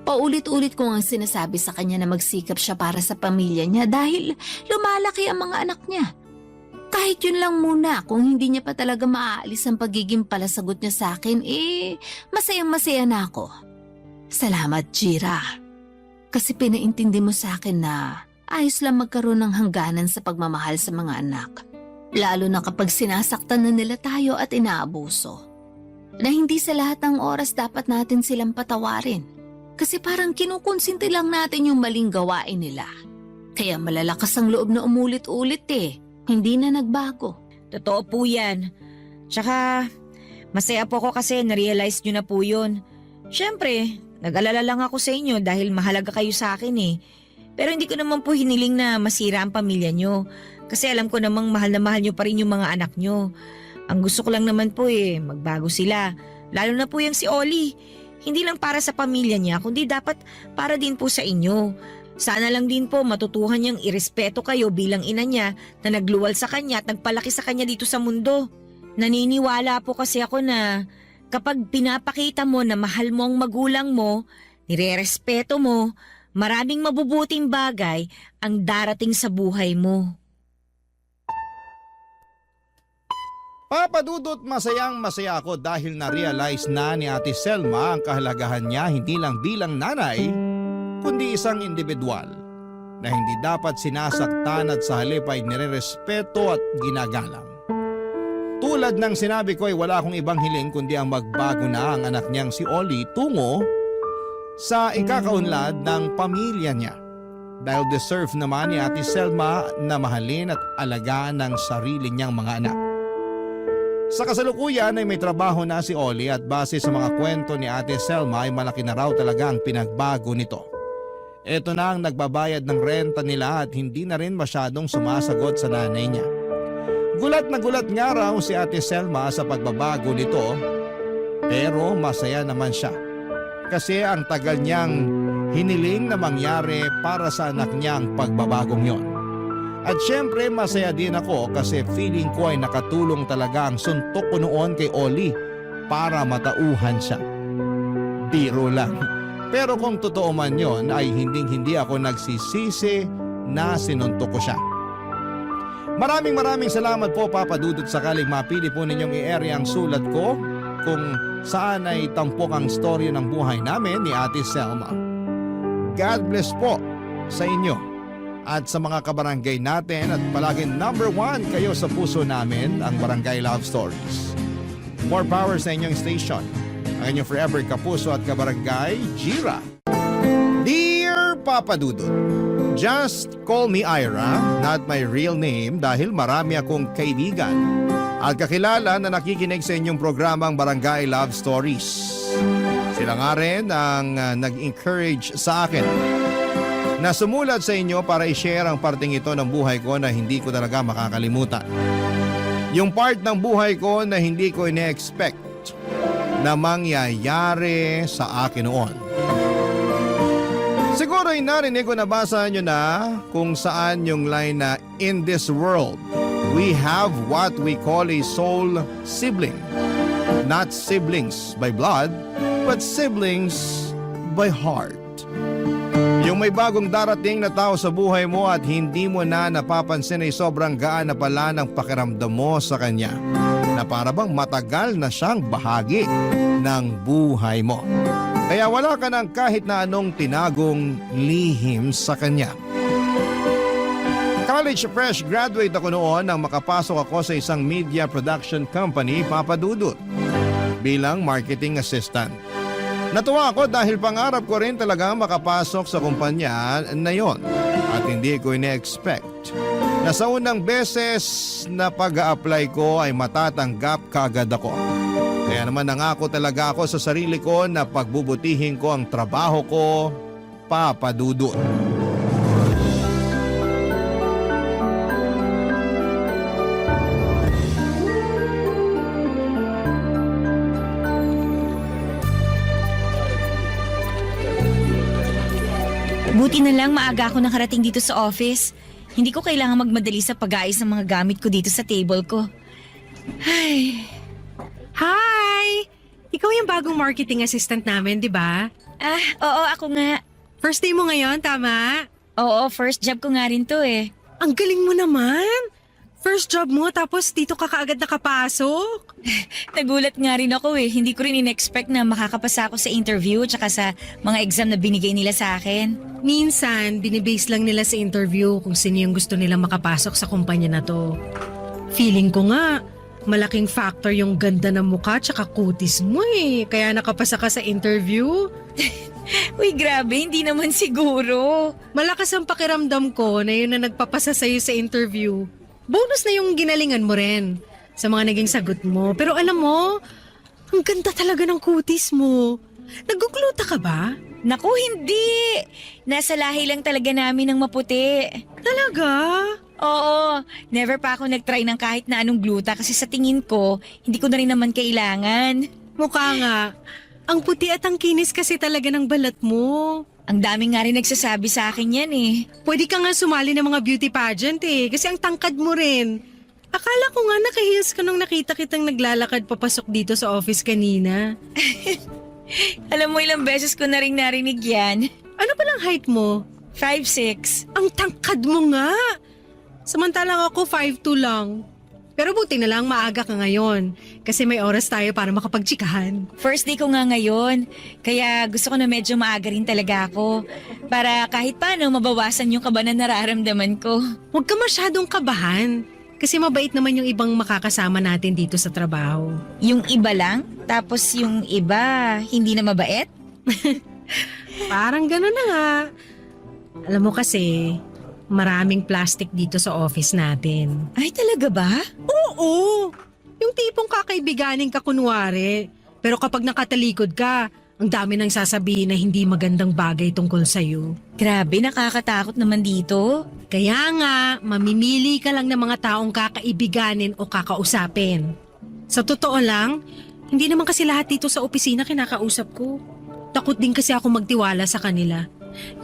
Paulit-ulit ko ang sinasabi sa kanya na magsikap siya para sa pamilya niya dahil lumalaki ang mga anak niya. Kahit yun lang muna, kung hindi niya pa talaga maaalis ang pagiging palasagot niya sa akin, masayang-masaya na ako. Salamat, Jira. Kasi pinaintindi mo sa akin na ayos lang magkaroon ng hangganan sa pagmamahal sa mga anak. Lalo na kapag sinasaktan na nila tayo at inaabuso. Na hindi sa lahat ng oras dapat natin silang patawarin. Kasi parang kinukonsinti lang natin yung maling gawain nila. Kaya malalakas ang loob na umulit-ulit eh. Hindi na nagbago. Totoo po yan. Tsaka, masaya po ako kasi na-realize nyo na po yun. Siyempre, nag-alala lang ako sa inyo dahil mahalaga kayo sa akin eh. Pero hindi ko naman po hiniling na masira ang pamilya nyo. Kasi alam ko namang mahal na mahal nyo pa rin yung mga anak nyo. Ang gusto ko lang naman po magbago sila. Lalo na po yung si Oli. Hindi lang para sa pamilya niya, kundi dapat para din po sa inyo. Sana lang din po matutuhan niyang irespeto kayo bilang ina niya na nagluwal sa kanya at nagpalaki sa kanya dito sa mundo. Naniniwala po kasi ako na kapag pinapakita mo na mahal mo ang magulang mo, nirerespeto mo, maraming mabubuting bagay ang darating sa buhay mo. Papadudot, masayang masaya ako dahil na-realize na ni Ate Selma ang kahalagahan niya hindi lang bilang nanay, kundi isang individual na hindi dapat sinasaktan at sa halip ay nirerespeto at ginagalang. Tulad ng sinabi ko ay wala akong ibang hiling kundi ang magbago na ang anak niyang si Oli tungo sa ikakaunlad ng pamilya niya. Dahil deserve naman ni Ate Selma na mahalin at alagaan ng sarili niyang mga anak. Sa kasalukuyan ay may trabaho na si Oli at base sa mga kwento ni Ate Selma ay malaki na raw talaga ang pinagbago nito. Ito na ang nagbabayad ng renta nila at hindi na rin masyadong sumasagot sa nanay niya. Gulat na gulat nga raw si Ate Selma sa pagbabago nito, pero masaya naman siya. Kasi ang tagal niyang hiniling na mangyari para sa anak niya ang pagbabagong yon. At syempre masaya din ako kasi feeling ko ay nakatulong talaga ang suntok ko noon kay Oli para matauhan siya. Biro lang. Pero kung totoo man yon ay hindi ako nagsisisi na sinuntok ko siya. Maraming salamat po Papa Dudut sakaling mapili po ninyong i-area ang sulat ko kung saan ay tampok ang storya ng buhay namin ni Ate Selma. God bless po sa inyo at sa mga kabarangay natin at palaging number 1 kayo sa puso namin, ang Barangay Love Stories. More power sa inyong station. Ang inyong forever kapuso at kabarangay, Jira. Dear Papa Dudut, just call me Ira, not my real name dahil marami akong kaibigan at kakilala na nakikinig sa inyong programang Barangay Love Stories. Sila nga rin ang nag-encourage sa akin na sumulat sa inyo para i-share ang parting ito ng buhay ko na hindi ko talaga makakalimutan. Yung part ng buhay ko na hindi ko ine-expect na mangyayari sa akin noon. Siguro ay narinig ko nabasa nyo na kung saan yung line na in this world, we have what we call a soul sibling. Not siblings by blood, but siblings by heart. Yung may bagong darating na tao sa buhay mo at hindi mo na napapansin ay sobrang gaan na pala ng pakiramdam mo sa kanya. Na para bang matagal na siyang bahagi ng buhay mo. Kaya wala ka ng kahit na anong tinagong lihim sa kanya. College fresh graduate ako noon nang makapasok ako sa isang media production company, Papa Dudut, bilang marketing assistant. Natuwa ako dahil pangarap ko rin talaga makapasok sa kumpanya na yon at hindi ko ine-expect na sa unang beses na pag-a-apply ko ay matatanggap kaagad ako. Kaya naman nangako talaga ako sa sarili ko na pagbubutihin ko ang trabaho ko, Papa Dudut. Buti na lang maaga ako nakarating dito sa office. Hindi ko kailangan magmadali sa pag-aayos ng mga gamit ko dito sa table ko. Ay. Hi! Ikaw yung bagong marketing assistant namin, di ba? Oo, ako nga. First day mo ngayon, tama? Oo, first job ko nga rin to eh. Ang galing mo naman! First job mo tapos dito ka kaagad nakapasok? Nagulat nga rin ako eh. Hindi ko rin in-expect na makakapasa ako sa interview tsaka sa mga exam na binigay nila sa akin. Minsan, binibase lang nila sa interview kung sino yung gusto nilang makapasok sa kumpanya na to. Feeling ko nga, malaking factor yung ganda ng mukha tsaka kutis mo eh. Kaya nakapasa ka sa interview. Uy, grabe, hindi naman siguro. Malakas ang pakiramdam ko na yun na nagpapasa sa'yo sa interview. Bonus na yung ginalingan mo rin sa mga naging sagot mo. Pero alam mo, ang ganda talaga ng kutis mo. Nagugluta ka ba? Naku, hindi. Nasa lahi lang talaga namin ng maputi. Talaga? Oo, never pa ako nag-try ng kahit na anong gluta kasi sa tingin ko, hindi ko na rin naman kailangan. Mukha nga. Ang puti at ang kinis kasi talaga ng balat mo. Ang dami nga rin nagsasabi sa akin yan eh. Pwede ka nga sumali ng mga beauty pageant eh, kasi ang tangkad mo rin. Akala ko nga naka-heels ka nung nakita kitang naglalakad papasok dito sa office kanina. Alam mo, ilang beses ko na rin narinig yan. Ano palang height mo? 5'6". Ang tangkad mo nga! Samantalang ako 5'2 lang. Pero buti na lang maaga ka ngayon kasi may oras tayo para makapagtsikahan. First day ko nga ngayon, kaya gusto ko na medyo maaga rin talaga ako. Para kahit paano mabawasan yung kaba na nararamdaman ko. Huwag ka masyadong kabahan kasi mabait naman yung ibang makakasama natin dito sa trabaho. Yung iba lang, tapos yung iba hindi na mabait? Parang gano'n na nga. Alam mo kasi, maraming plastic dito sa office natin. Ay, talaga ba? Oo! Yung tipong kakaibiganin ka kunwari. Pero kapag nakatalikod ka, ang dami nang sasabihin na hindi magandang bagay tungkol sa'yo. Grabe, nakakatakot naman dito. Kaya nga, mamimili ka lang ng mga taong kakaibiganin o kakausapin. Sa totoo lang, hindi naman kasi lahat dito sa opisina kinakausap ko. Takot din kasi ako magtiwala sa kanila.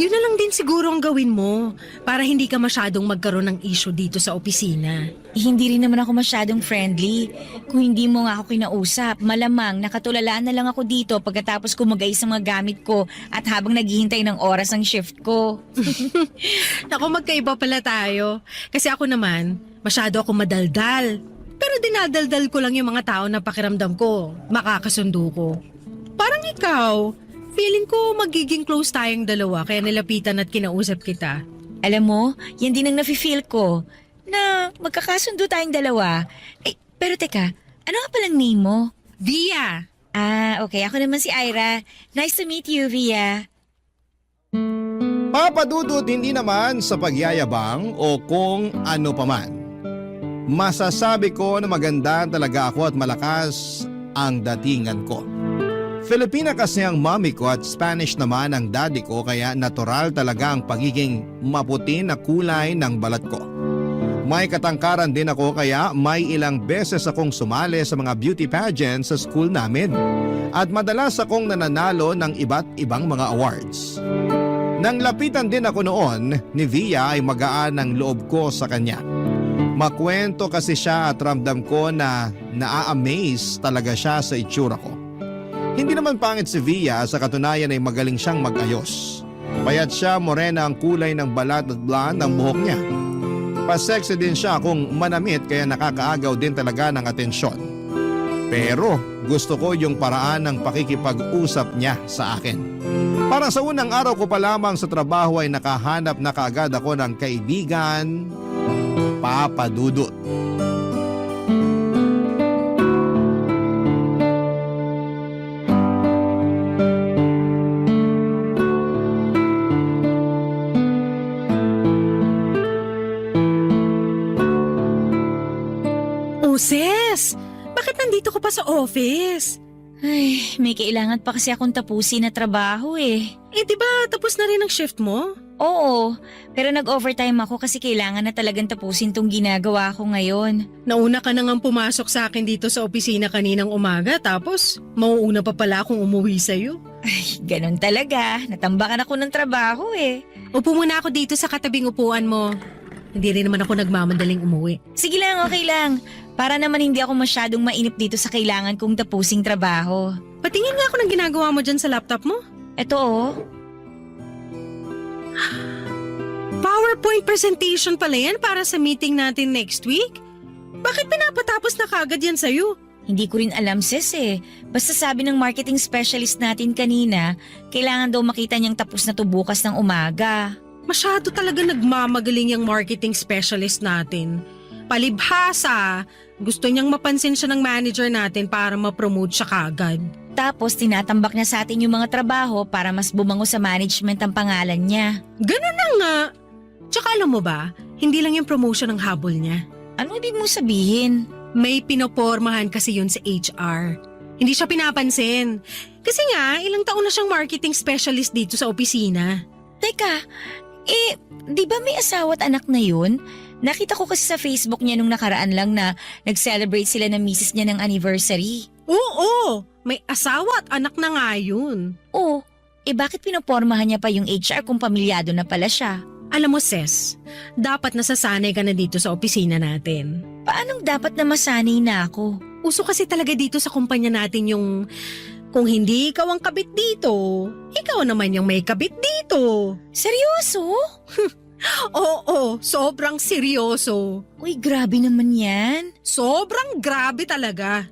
Yun na lang din siguro ang gawin mo para hindi ka masyadong magkaroon ng issue dito sa opisina. Hindi rin naman ako masyadong friendly. Kung hindi mo nga ako kinausap, malamang nakatulala na lang ako dito pagkatapos ko mag-ayos ng mga gamit ko at habang naghihintay ng oras ang shift ko. Naku, magkaiba pala tayo. Kasi ako naman, masyado ako madaldal. Pero dinadaldal ko lang yung mga tao na pakiramdam ko, makakasundo ko. Parang ikaw, feeling ko magiging close tayong dalawa kaya nilapitan at kinausap kita. Alam mo, yan din ang nafe-feel ko na magkakasundo tayong dalawa. Eh, pero teka, ano nga palang name mo? Via! Ah, okay. Ako naman si Ira. Nice to meet you, Via. Papadudot hindi naman sa pagyayabang o kung ano paman. Masasabi ko na maganda talaga ako at malakas ang datingan ko. Filipina kasi ang mommy ko at Spanish naman ang daddy ko kaya natural talaga ang pagiging maputi na kulay ng balat ko. May katangkaran din ako kaya may ilang beses akong sumali sa mga beauty pageants sa school namin at madalas akong nananalo ng iba't ibang mga awards. Nang lapitan din ako noon ni Via ay magaan ang loob ko sa kanya. Makwento kasi siya at ramdam ko na naa-amaze talaga siya sa itsura ko. Hindi naman pangit si Via, sa katunayan ay magaling siyang mag-ayos. Payat siya, morena ang kulay ng balat at blonde ang buhok niya. Pa-sexy din siya kung manamit kaya nakakaagaw din talaga ng atensyon. Pero gusto ko yung paraan ng pakikipag-usap niya sa akin. Para sa unang araw ko pa lamang sa trabaho ay nakahanap na kaagad ako ng kaibigan, Papadudot. Sis! Bakit nandito ka pa sa office? Ay, may kailangan pa kasi akong tapusin na trabaho eh. Eh di ba tapos na rin ang shift mo? Oo, pero nag-overtime ako kasi kailangan na talagang tapusin tong ginagawa ko ngayon. Nauna ka na ngang pumasok sa akin dito sa opisina kaninang umaga tapos mauuna pa pala akong umuwi sa'yo. Ay, ganun talaga. Natambakan ako ng trabaho eh. Upo muna ako dito sa katabing upuan mo. Hindi rin naman ako nagmamadaling umuwi. Sige lang, okay lang. Para naman hindi ako masyadong mainip dito sa kailangan kong tapusing trabaho. Patingin nga ako ng ginagawa mo dyan sa laptop mo. Eto oh. PowerPoint presentation pala yan para sa meeting natin next week. Bakit pinapatapos na kagad yan sa'yo? Hindi ko rin alam, sis eh. Basta sabi ng marketing specialist natin kanina, kailangan daw makita niyang tapos na to bukas ng umaga. Masyado talaga nagmamagaling yung marketing specialist natin. Palibhasa, gusto niyang mapansin siya ng manager natin para ma-promote siya kagad. Tapos tinatambak niya sa atin yung mga trabaho para mas bumango sa management ang pangalan niya. Ganun na nga. Tsaka alam mo ba, hindi lang yung promotion ang habol niya. Ano ibig mo sabihin? May pinopormahan kasi yun sa HR. Hindi siya pinapansin. Kasi nga, ilang taon na siyang marketing specialist dito sa opisina. Teka, di ba may asawa at anak na yun? Nakita ko kasi sa Facebook niya nung nakaraan lang na nag-celebrate sila ng misis niya ng anniversary. Oo, may asawa at anak na nga yun. Oh, bakit pinopormahan niya pa yung HR kung pamilyado na pala siya? Alam mo, Ses, dapat nasasanay ka na dito sa opisina natin. Paanong dapat na masanay na ako? Uso kasi talaga dito sa kumpanya natin yung kung hindi ikaw ang kabit dito, ikaw naman yung may kabit dito. Seryoso? Oo, sobrang seryoso. Uy, grabe naman yan. Sobrang grabe talaga.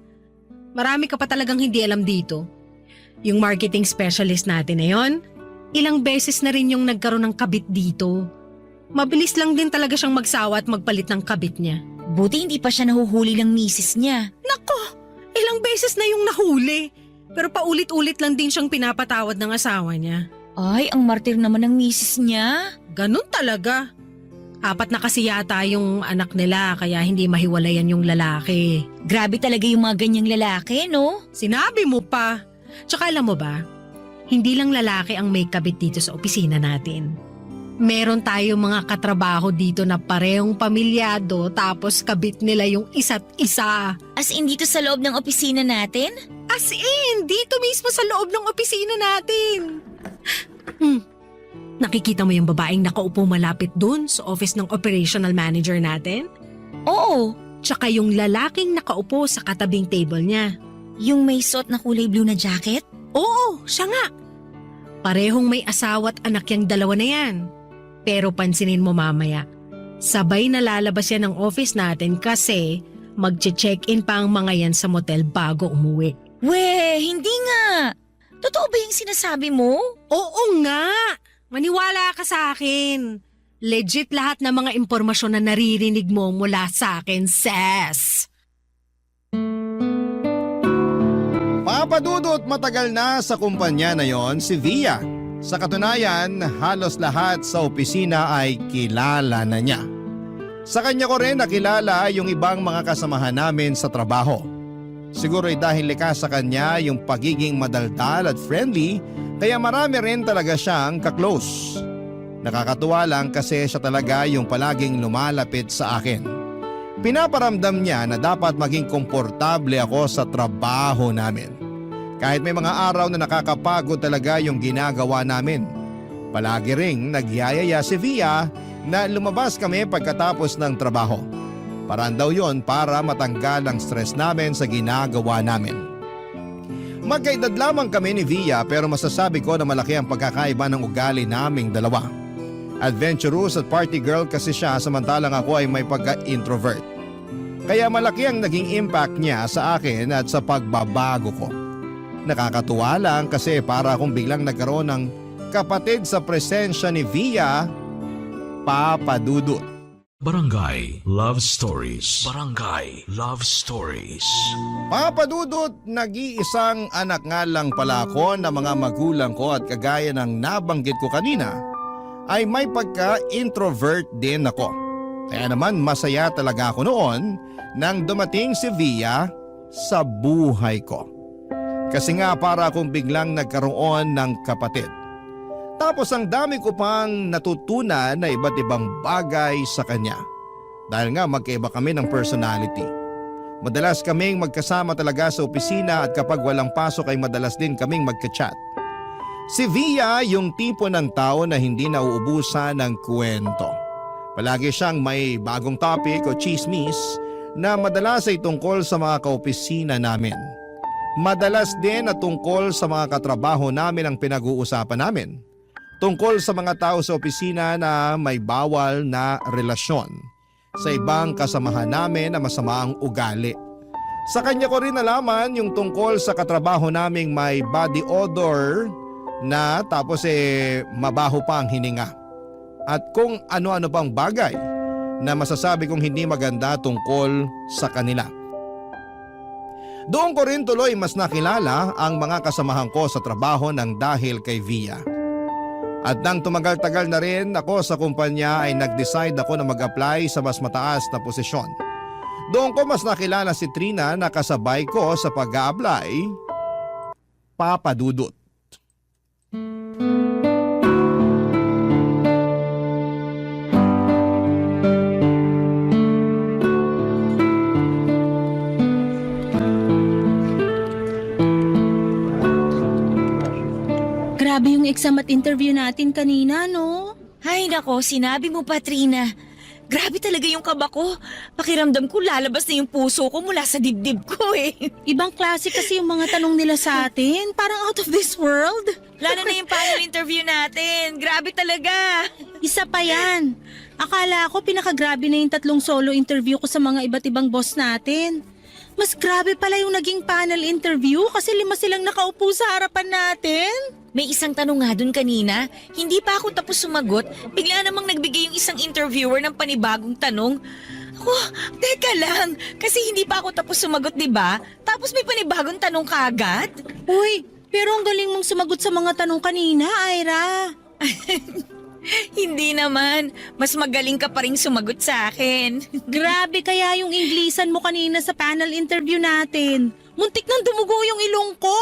Marami ka pa talagang hindi alam dito. Yung marketing specialist natin na yon, ilang beses na rin yung nagkaroon ng kabit dito. Mabilis lang din talaga siyang magsawa at magpalit ng kabit niya. Buti hindi pa siya nahuhuli ng misis niya. Nako, ilang beses na yung nahuli. Pero paulit-ulit lang din siyang pinapatawad ng asawa niya. Ay, ang martir naman ng misis niya. Ganun talaga. 4 na kasi yata yung anak nila kaya hindi mahiwalayan yung lalaki. Grabe talaga yung mga ganyang lalaki, no? Sinabi mo pa. Tsaka alam mo ba, hindi lang lalaki ang may kabit dito sa opisina natin. Meron tayong mga katrabaho dito na parehong pamilyado tapos kabit nila yung isa't isa. As in dito sa loob ng opisina natin? As in, dito mismo sa loob ng opisina natin. Nakikita mo yung babaeng nakaupo malapit dun sa office ng operational manager natin? Oo, Tsaka yung lalaking nakaupo sa katabing table niya. yung may suot na kulay blue na jacket? Oo, siya nga. Parehong may asawa at anak yung dalawa na yan. Pero pansinin mo mamaya, sabay na lalabas yan ng office natin kasi magche-check-in pa ang mga yan sa motel bago umuwi. Weh, hindi nga. Totoo ba yung sinasabi mo? Oo nga! Maniwala ka sa akin. Legit lahat ng mga impormasyon na naririnig mo mula sa akin, Ses. Papadudot matagal na sa kumpanya na yon si Via. Sa katunayan, halos lahat sa opisina ay kilala na niya. Sa kanya ko rin nakilala yung ibang mga kasamahan namin sa trabaho. Siguro ay dahil likas sa kanya yung pagiging madaldal at friendly, kaya marami rin talaga siyang kaklose. Nakakatuwa lang kasi siya talaga yung palaging lumalapit sa akin. Pinaparamdam niya na dapat maging komportable ako sa trabaho namin. Kahit may mga araw na nakakapagod talaga yung ginagawa namin. Palagi ring nagyayaya si Via na lumabas kami pagkatapos ng trabaho. Paraan daw yon para matanggal ang stress namin sa ginagawa namin. Magkaedad lamang kami ni Via pero masasabi ko na malaki ang pagkakaiba ng ugali naming dalawa. Adventurous at party girl kasi siya samantalang ako ay may pagka-introvert. Kaya malaki ang naging impact niya sa akin at sa pagbabago ko. Nakakatuwa lang kasi para akong biglang nagkaroon ng kapatid sa presensya ni Via, Papa Dudut. Barangay Love Stories. Barangay Love Stories. Papa Dudut, nag-iisang anak nga lang pala ako na mga magulang ko at kagaya ng nabanggit ko kanina, ay may pagka-introvert din ako. Kaya naman masaya talaga ako noon nang dumating si Via sa buhay ko. Kasi nga para akong biglang nagkaroon ng kapatid. Tapos ang dami ko pang natutunan na iba't ibang bagay sa kanya. Dahil nga magkaiba kami ng personality. Madalas kaming magkasama talaga sa opisina at kapag walang pasok ay madalas din kaming magka-chat. Si Via yung tipo ng tao na hindi nauubusan ng kwento. Palagi siyang may bagong topic o chismis na madalas ay tungkol sa mga kaopisina namin. Madalas din na tungkol sa mga katrabaho namin ang pinag-uusapan namin. Tungkol sa mga tao sa opisina na may bawal na relasyon. sa ibang kasamahan namin na masama ang ugali. Sa kanya ko rin nalaman yung tungkol sa katrabaho naming may body odor na tapos mabaho pa ang hininga. At kung ano-ano pang bagay na masasabi kong hindi maganda tungkol sa kanila. Doon ko rin tuloy mas nakilala ang mga kasamahan ko sa trabaho ng dahil kay Via. At nang tumagal-tagal na rin ako sa kumpanya ay nag-decide ako na mag-apply sa mas mataas na posisyon. Doon ko mas nakilala si Trina na kasabay ko sa pag-a-apply, Papa Dudut. Grabe yung exam at interview natin kanina, no? Ay nako, sinabi mo pa, Trina. Grabe talaga yung kaba ko. Pakiramdam ko lalabas na yung puso ko mula sa dibdib ko eh. Ibang klase kasi yung mga tanong nila sa atin. Parang out of this world. Lalo na yung panel interview natin. Grabe talaga. Isa pa yan. Akala ko pinakagrabe na yung 3 solo interview ko sa mga iba't ibang boss natin. Mas grabe pala yung naging panel interview kasi 5 silang nakaupo sa harapan natin. May isang tanong nga dun kanina. Hindi pa ako tapos sumagot. Bigla namang nagbigay yung isang interviewer ng panibagong tanong. Ako, teka lang. Kasi hindi pa ako tapos sumagot, di ba? Tapos may panibagong tanong kaagad. Uy, pero ang galing mong sumagot sa mga tanong kanina, Ira. Hindi naman. Mas magaling ka pa rin sumagot sa akin. Grabe kaya yung Inglisan mo kanina sa panel interview natin. Muntik nang dumugo yung ilong ko.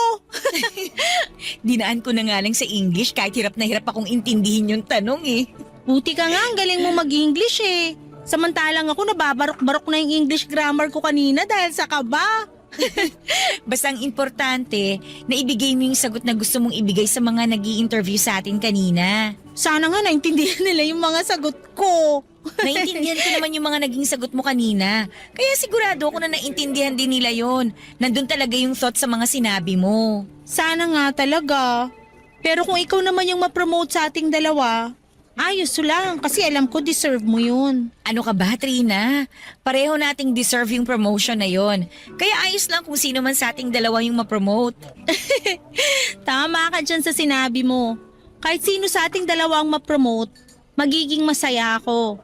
Dinaan ko na nga lang sa English kahit hirap na hirap akong intindihin yung tanong eh. Buti ka nga, ang galing mo mag-English eh. Samantalang ako nababarok-barok na yung English grammar ko kanina dahil sa kaba. Basta ang importante, na ibigay mo yung sagot na gusto mong ibigay sa mga nag-i-interview sa atin kanina. Sana nga naintindihan nila yung mga sagot ko. Naintindihan ko naman yung mga naging sagot mo kanina. Kaya sigurado ako na naintindihan din nila yon. Nandun talaga yung thought sa mga sinabi mo. Sana nga talaga. Pero kung ikaw naman yung ma-promote sa ating dalawa, ayos lang kasi alam ko deserve mo yun. Ano ka ba, Trina? Pareho nating deserve yung promotion na yon. Kaya ayos lang kung sino man sa ating dalawa yung ma-promote. Tama ka dyan sa sinabi mo. Kahit sino sa ating dalawa ang ma-promote, magiging masaya ako.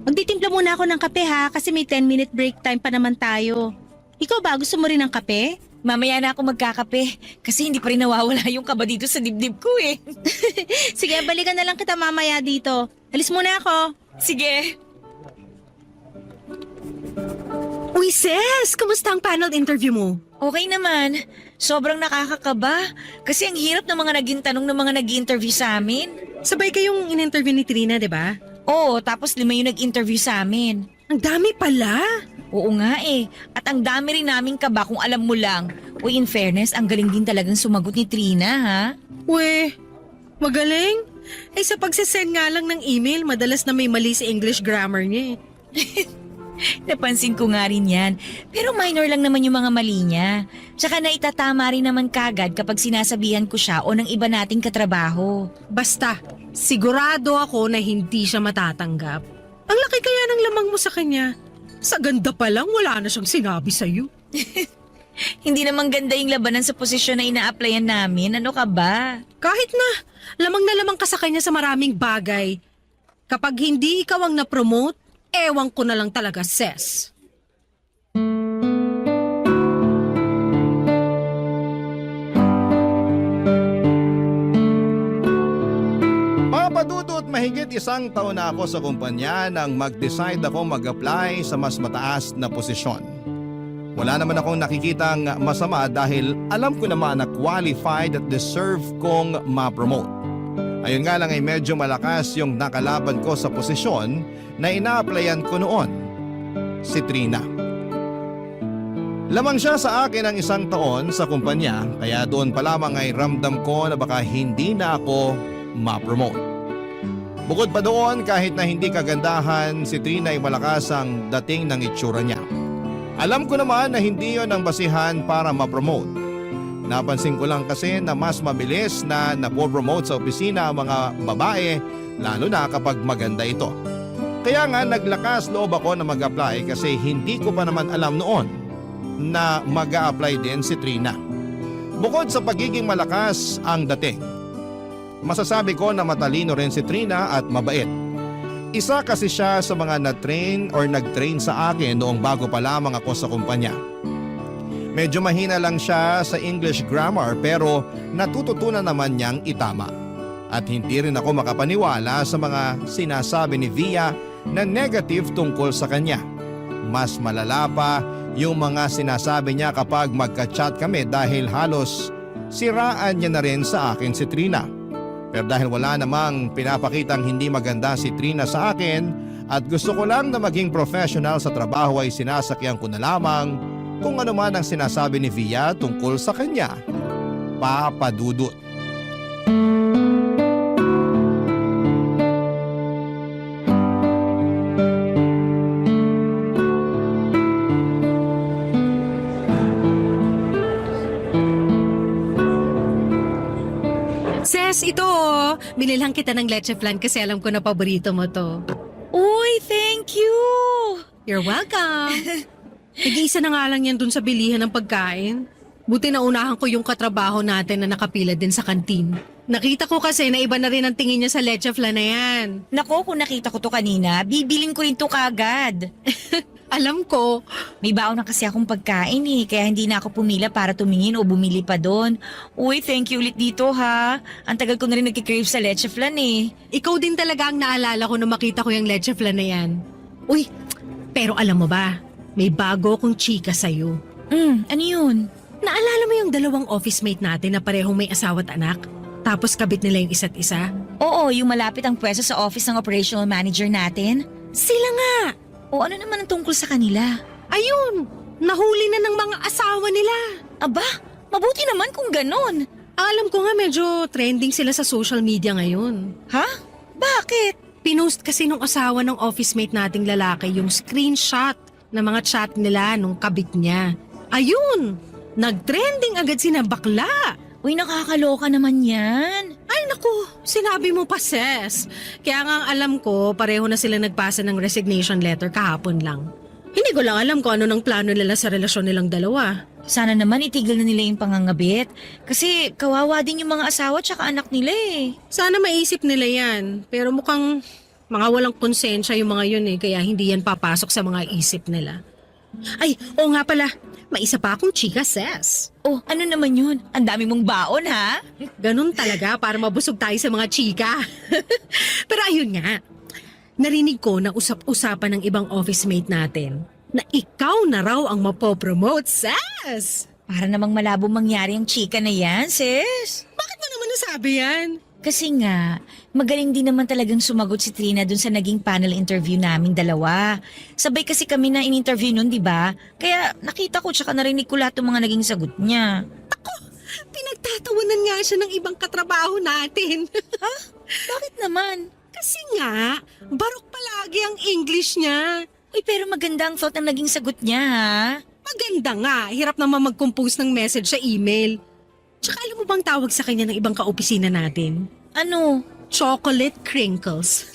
Magtitimpla muna ako ng kape ha kasi may 10-minute break time pa naman tayo. Ikaw ba, gusto mo rin ng kape? Mamaya na ako magkakape kasi hindi pa rin nawawala yung kaba dito sa dibdib ko eh. Sige, balikan na lang kita mamaya dito. Alis muna ako. Sige. Uy, sis! Kamusta ang panel interview mo? Okay naman. Sobrang nakakakaba. Kasi ang hirap ng mga naging tanong ng mga nag-interview sa amin. Sabay kayong in-interview ni Trina, di ba? Oo, tapos 5 yung nag-interview sa amin. Ang dami pala! Oo nga eh. At ang dami rin naming kaba kung alam mo lang. Uy, in fairness, ang galing din talagang sumagot ni Trina, ha? Uy, magaling! Eh sa pagsisend nga lang ng email, madalas na may mali sa English grammar niya eh. Napansin ko nga rin yan. Pero minor lang naman yung mga mali niya. Tsaka naitatama rin naman kagad kapag sinasabihan ko siya o ng iba nating katrabaho. Basta, sigurado ako na hindi siya matatanggap. Ang laki kaya ng lamang mo sa kanya. Sa ganda pa lang, wala na siyang sinabi sa'yo. Hindi naman ganda yung labanan sa posisyon na ina-applyan namin. Ano ka ba? Kahit na lamang ka sa kanya sa maraming bagay. Kapag hindi ikaw ang na-promote, ewan ko na lang talaga, sis. Papadudot mahigit 1 taon na ako sa kumpanya nang mag-decide ako mag-apply sa mas mataas na posisyon. Wala naman akong nakikitang masama dahil alam ko naman na qualified at deserve kong ma-promote. Ayun nga lang ay medyo malakas yung nakalaban ko sa posisyon na ina-applyan ko noon, si Trina. Lamang siya sa akin ng 1 taon sa kumpanya kaya doon pa lamang ay ramdam ko na baka hindi na ako ma-promote. Bukod pa doon kahit na hindi kagandahan, si Trina ay malakas ang dating ng itsura niya. Alam ko naman na hindi yon ang basihan para ma-promote. Napansin ko lang kasi na mas mabilis na napopromote sa opisina ang mga babae lalo na kapag maganda ito. Kaya nga naglakas loob ako na mag-apply kasi hindi ko pa naman alam noon na mag-a-apply din si Trina. Bukod sa pagiging malakas ang dating, masasabi ko na matalino rin si Trina at mabait. Isa kasi siya sa mga nag-train sa akin noong bago pa lamang ako sa kumpanya. Medyo mahina lang siya sa English grammar pero natututunan naman niyang itama. At hindi rin ako makapaniwala sa mga sinasabi ni Via na negative tungkol sa kanya. Mas malala pa yung mga sinasabi niya kapag magka-chat kami dahil halos siraan niya na rin sa akin si Trina. Pero dahil wala namang pinapakitang hindi maganda si Trina sa akin at gusto ko lang na maging professional sa trabaho ay sinasakyan ko na lamang kung ano man ang sinasabi ni Via tungkol sa kanya. Papa Dudut. Ses, ito oh. Binilhan kita ng leche flan kasi alam ko na paborito mo to. Uy, thank you! You're welcome. Nag-iisa na nga lang yan dun sa bilihan ng pagkain. Buti naunahan ko yung katrabaho natin na nakapila din sa kantin. Nakita ko kasi na iba na rin ang tingin niya sa leche flan na yan. Nako, kung nakita ko to kanina, bibilin ko rin to kagad. Alam ko. May baon na kasi akong pagkain kaya hindi na ako pumila para tumingin o bumili pa doon. Uy, thank you ulit dito ha. Ang tagal ko na rin nagkikrave sa leche flan Ikaw din talaga ang naalala ko nung makita ko yung leche flan na yan. Uy, pero alam mo ba, may bago kong chika sa'yo. Ano yun? Naalala mo yung dalawang office mate natin na parehong may asawa at anak? Tapos kabit nila yung isa't isa? Oo, yung malapit ang pwesto sa office ng operational manager natin. Sila nga! O ano naman ang tungkol sa kanila? Ayun! Nahuli na ng mga asawa nila. Aba, mabuti naman kung ganon. Alam ko nga medyo trending sila sa social media ngayon. Ha? Bakit? Pinost kasi nung asawa ng office mate nating lalaki yung screenshot ng mga chat nila nung kabit niya. Ayun! Nag-trending agad sina bakla. Uy, nakakaloka naman yan. Ay naku, sinabi mo pa sis. Kaya nga ang alam ko, pareho na sila nagpasa ng resignation letter kahapon lang. Hindi ko lang alam kung ano ng plano nila sa relasyon nilang dalawa. Sana naman itigil na nila yung pangangabit. Kasi kawawa din yung mga asawa tsaka anak nila Sana maisip nila yan. Pero mukhang mga walang konsensya yung mga yun kaya hindi yan papasok sa mga isip nila. Ay, oo nga pala. May isa pa akong chika, sis. Oh, ano naman yun? Ang dami mong baon, ha? Ganun talaga para mabusog tayo sa mga chika. Pero ayun nga, narinig ko na usap-usapan ng ibang office mate natin na ikaw na raw ang mapopromote, sis. Para namang malabo mangyari ang chika na yan, sis. Bakit mo naman nasabi yan? Kasi nga, magaling din naman talagang sumagot si Trina dun sa naging panel interview naming dalawa. Sabay kasi kami na in-interview nun, di ba? Kaya nakita ko tsaka narinig ko lahat ng mga naging sagot niya. Pinagtatawanan nga siya ng ibang katrabaho natin. Ha? Bakit naman? Kasi nga, barok palagi ang English niya. Uy, pero maganda ang thought ng naging sagot niya, ha? Maganda nga, hirap naman mag-compose ng message sa email. Tsaka alam mo bang tawag sa kanya ng ibang kaopisina natin? Ano? Chocolate crinkles.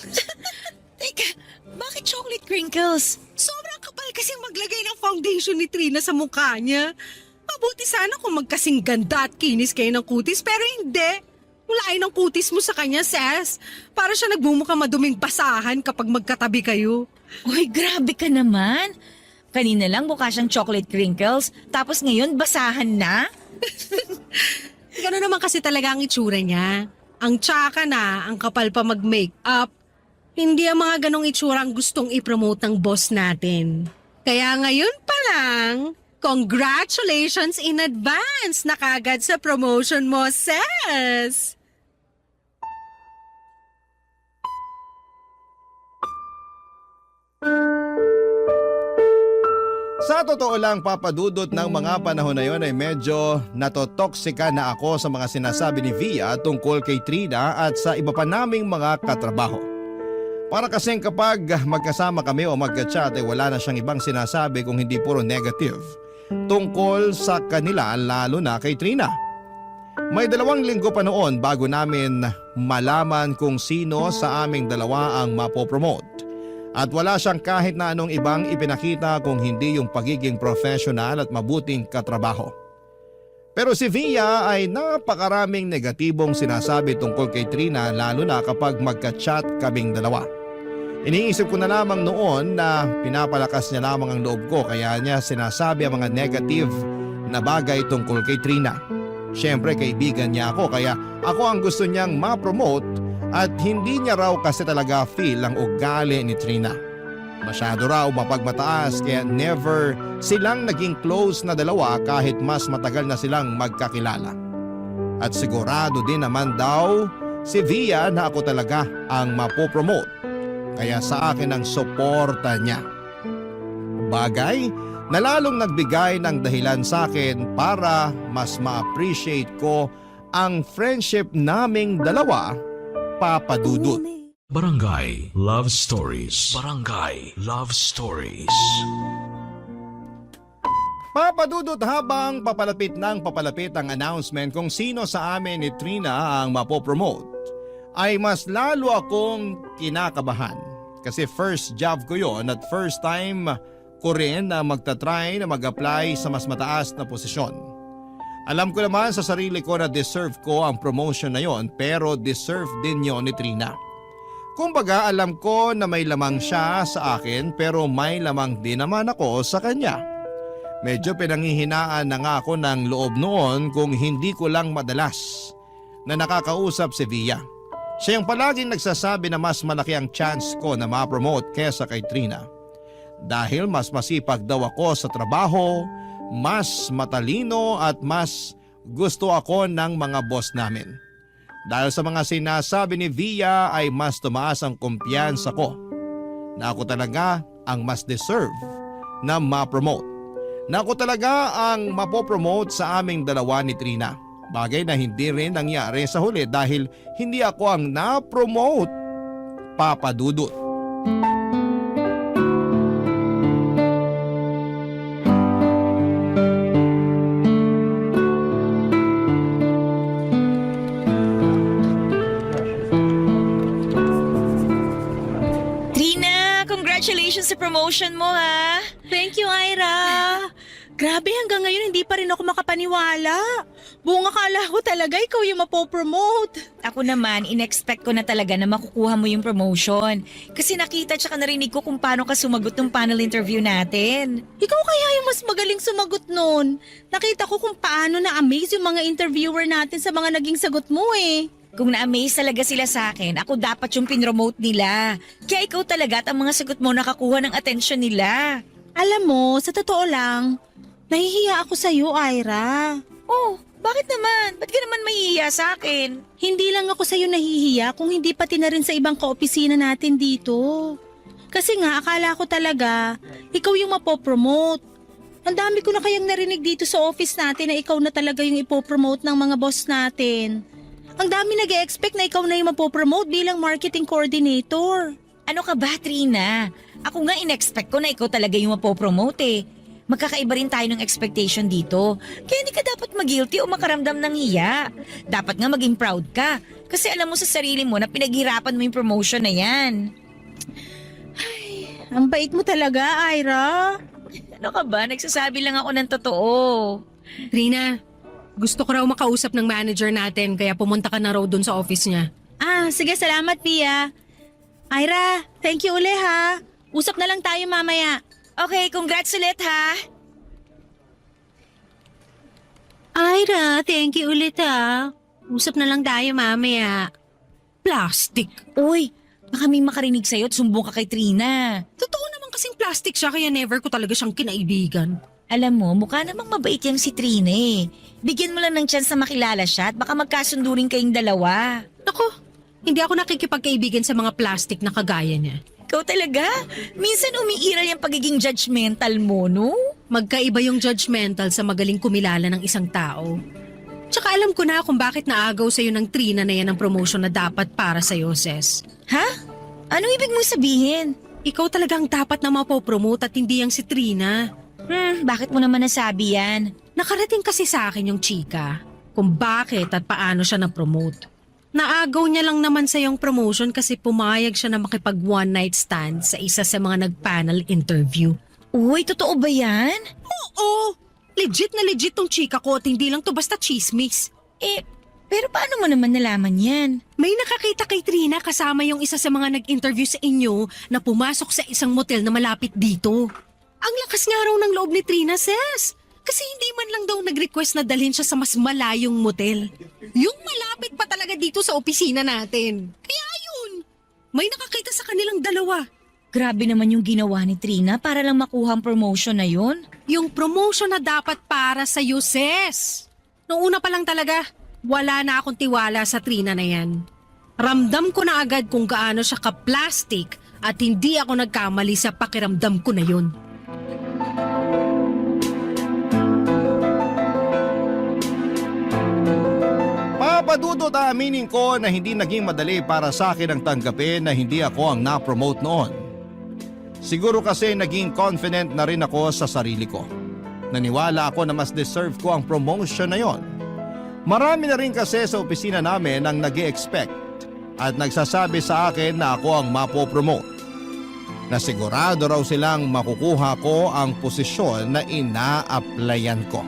Teka, bakit chocolate crinkles? Sobrang kapal kasi maglagay ng foundation ni Trina sa mukha niya. Mabuti sana kung magkasing ganda at kinis kayo ng kutis, pero hindi. Mulain ang kutis mo sa kanya, sis. Para siya nagbumukha maduming basahan kapag magkatabi kayo. Uy, grabe ka naman. Kanina lang mukha siyang chocolate crinkles, tapos ngayon basahan na? Gano'n naman kasi talaga ang itsura niya. Ang tsaka na, ang kapal pa mag-makeup. Hindi ang mga ganong itsura ang gustong i-promote ng boss natin. Kaya ngayon pa lang, congratulations in advance na kagad sa promotion mo, sis! Sa totoo lang, papadudot ng mga panahon na yon ay medyo natotoksika na ako sa mga sinasabi ni Via tungkol kay Trina at sa iba pa naming mga katrabaho. Para kasing kapag magkasama kami o magka-chat ay wala na siyang ibang sinasabi kung hindi puro negative tungkol sa kanila, lalo na kay Trina. May 2 linggo pa noon bago namin malaman kung sino sa aming dalawa ang mapopromote. At wala siyang kahit na anong ibang ipinakita kung hindi yung pagiging professional at mabuting katrabaho. Pero si Via ay napakaraming negatibong sinasabi tungkol kay Trina lalo na kapag magka-chat kaming dalawa. Iniisip ko na lamang noon na pinapalakas niya lamang ang loob ko kaya niya sinasabi ang mga negative na bagay tungkol kay Trina. Siyempre kaibigan niya ako kaya ako ang gusto niyang ma-promote at hindi niya raw kasi talaga feel ang ugali ni Trina. Masyado raw mapagmataas kaya never silang naging close na dalawa kahit mas matagal na silang magkakilala. At sigurado din naman daw si Via na ako talaga ang mapopromote kaya sa akin ang suporta niya. Bagay na lalong nagbigay ng dahilan sa akin para mas ma-appreciate ko ang friendship naming dalawa, Papa Dudut. Barangay Love Stories. Barangay Love Stories. Papa Dudut, habang papalapit ang announcement kung sino sa amin ni Trina ang mapopromote, ay mas lalo akong kinakabahan. Kasi first job ko yon at first time ko rin na magta-try na mag-apply sa mas mataas na posisyon. Alam ko naman sa sarili ko na deserve ko ang promotion na yon pero deserve din yon ni Trina. Kumbaga alam ko na may lamang siya sa akin pero may lamang din naman ako sa kanya. Medyo pinanghihinaan na nga ako ng loob noon kung hindi ko lang madalas na nakakausap si Via. Siya yung palaging nagsasabi na mas malaki ang chance ko na ma-promote kesa kay Trina. Dahil mas masipag daw ako sa trabaho, mas matalino at mas gusto ako ng mga boss namin. Dahil sa mga sinasabi ni Via ay mas tumaas ang kumpiyansa ko na ako talaga ang mas deserve na ma-promote. Na ako talaga ang mapopromote sa aming dalawa ni Trina. Bagay na hindi rin nangyari sa huli dahil hindi ako ang na-promote, Papa Dudut. Congratulations sa promotion mo, ha? Thank you, Ira. Grabe, hanggang ngayon hindi pa rin ako makapaniwala. Buong akala ko talaga ikaw yung mapopromote. Ako naman, in-expect ko na talaga na makukuha mo yung promotion. Kasi nakita tsaka narinig ko kung paano ka sumagot ng panel interview natin. Ikaw kaya yung mas magaling sumagot nun. Nakita ko kung paano na-amaze yung mga interviewer natin sa mga naging sagot mo eh. Kung na-amaze talaga sila sa akin, ako dapat yung pinromote nila. Kaya ikaw talaga at ang mga sagot mo nakakuha ng atensyon nila. Alam mo, sa totoo lang, nahihiya ako sa'yo, Ira. Oh, bakit naman? Ba't ka naman mahihiya sa akin? Hindi lang ako sa'yo nahihiya kung hindi pati na rin sa ibang kaopisina natin dito. Kasi nga, akala ko talaga, ikaw yung mapopromote. Ang dami ko na kayang narinig dito sa office natin na ikaw na talaga yung ipopromote ng mga boss natin. Ang dami nag-e-expect na ikaw na yung mapopromote bilang marketing coordinator. Ano ka ba, Trina? Ako nga in-expect ko na ikaw talaga yung mapopromote eh. Magkakaiba rin tayo ng expectation dito. Kaya hindi ka dapat mag-guilty o makaramdam ng hiya. Dapat nga maging proud ka. Kasi alam mo sa sarili mo na pinaghirapan mo yung promotion na yan. Ay, ang bait mo talaga, Ira. Ano ka ba? Nagsasabi lang ako ng totoo. Trina, gusto ko raw makausap ng manager natin kaya pumunta ka na raw dun sa office niya. Ah, sige, salamat, Pia. Ira, thank you uli ha. Usap na lang tayo mamaya. Okay, congrats ulit ha. Ira, thank you ulit ha. Usap na lang tayo mamaya. Plastic. Uy, baka may makarinig sa'yo at sumbong ka kay Trina. Totoo naman kasing plastic siya kaya never ko talaga siyang kinaibigan. Alam mo, mukha namang mabait yang si Trina eh. Bigyan mo lang ng chance na makilala siya at baka magkasundo rin kayong dalawa. Naku, hindi ako nakikipagkaibigan sa mga plastic na kagaya niya. Ikaw talaga? Minsan umiiral yung pagiging judgmental mo, no? Magkaiba yung judgmental sa magaling kumilala ng isang tao. Tsaka alam ko na kung bakit naagaw sa'yo ng Trina na yan ang promotion na dapat para sa'yo, Ses. Ha? Anong ibig mo sabihin? Ikaw talagang dapat na mapopromote at hindi yang si Trina. Bakit mo naman nasabi yan? Nakarating kasi sa akin yung chika kung bakit at paano siya na-promote. Naagaw niya lang naman sa yung promotion kasi pumayag siya na makipag one night stand sa isa sa mga nag-panel interview. Uy, totoo ba yan? Oo! Legit na legit tong chika ko at hindi lang to basta chismis. Pero paano mo naman nalaman yan? May nakakita kay Trina kasama yung isa sa mga nag-interview sa inyo na pumasok sa isang motel na malapit dito. Ang lakas nga raw ng loob ni Trina, sis. Kasi hindi man lang daw nag-request na dalhin siya sa mas malayong motel. Yung malapit pa talaga dito sa opisina natin. Kaya yun, may nakakita sa kanilang dalawa. Grabe naman yung ginawa ni Trina para lang makuha ang promotion na yun. Yung promotion na dapat para sa sis. Noong una pa lang talaga, wala na akong tiwala sa Trina na yan. Ramdam ko na agad kung gaano siya ka-plastic at hindi ako nagkamali sa pakiramdam ko na yun. Papadudot aminin ko na hindi naging madali para sa akin ang tanggapin na hindi ako ang na-promote noon. Siguro kasi naging confident na rin ako sa sarili ko. Naniwala ako na mas deserve ko ang promotion na yon. Marami na rin kasi sa opisina namin ang nag-e-expect at nagsasabi sa akin na ako ang mapopromote. Na sigurado raw silang makukuha ko ang posisyon na ina-applyan ko.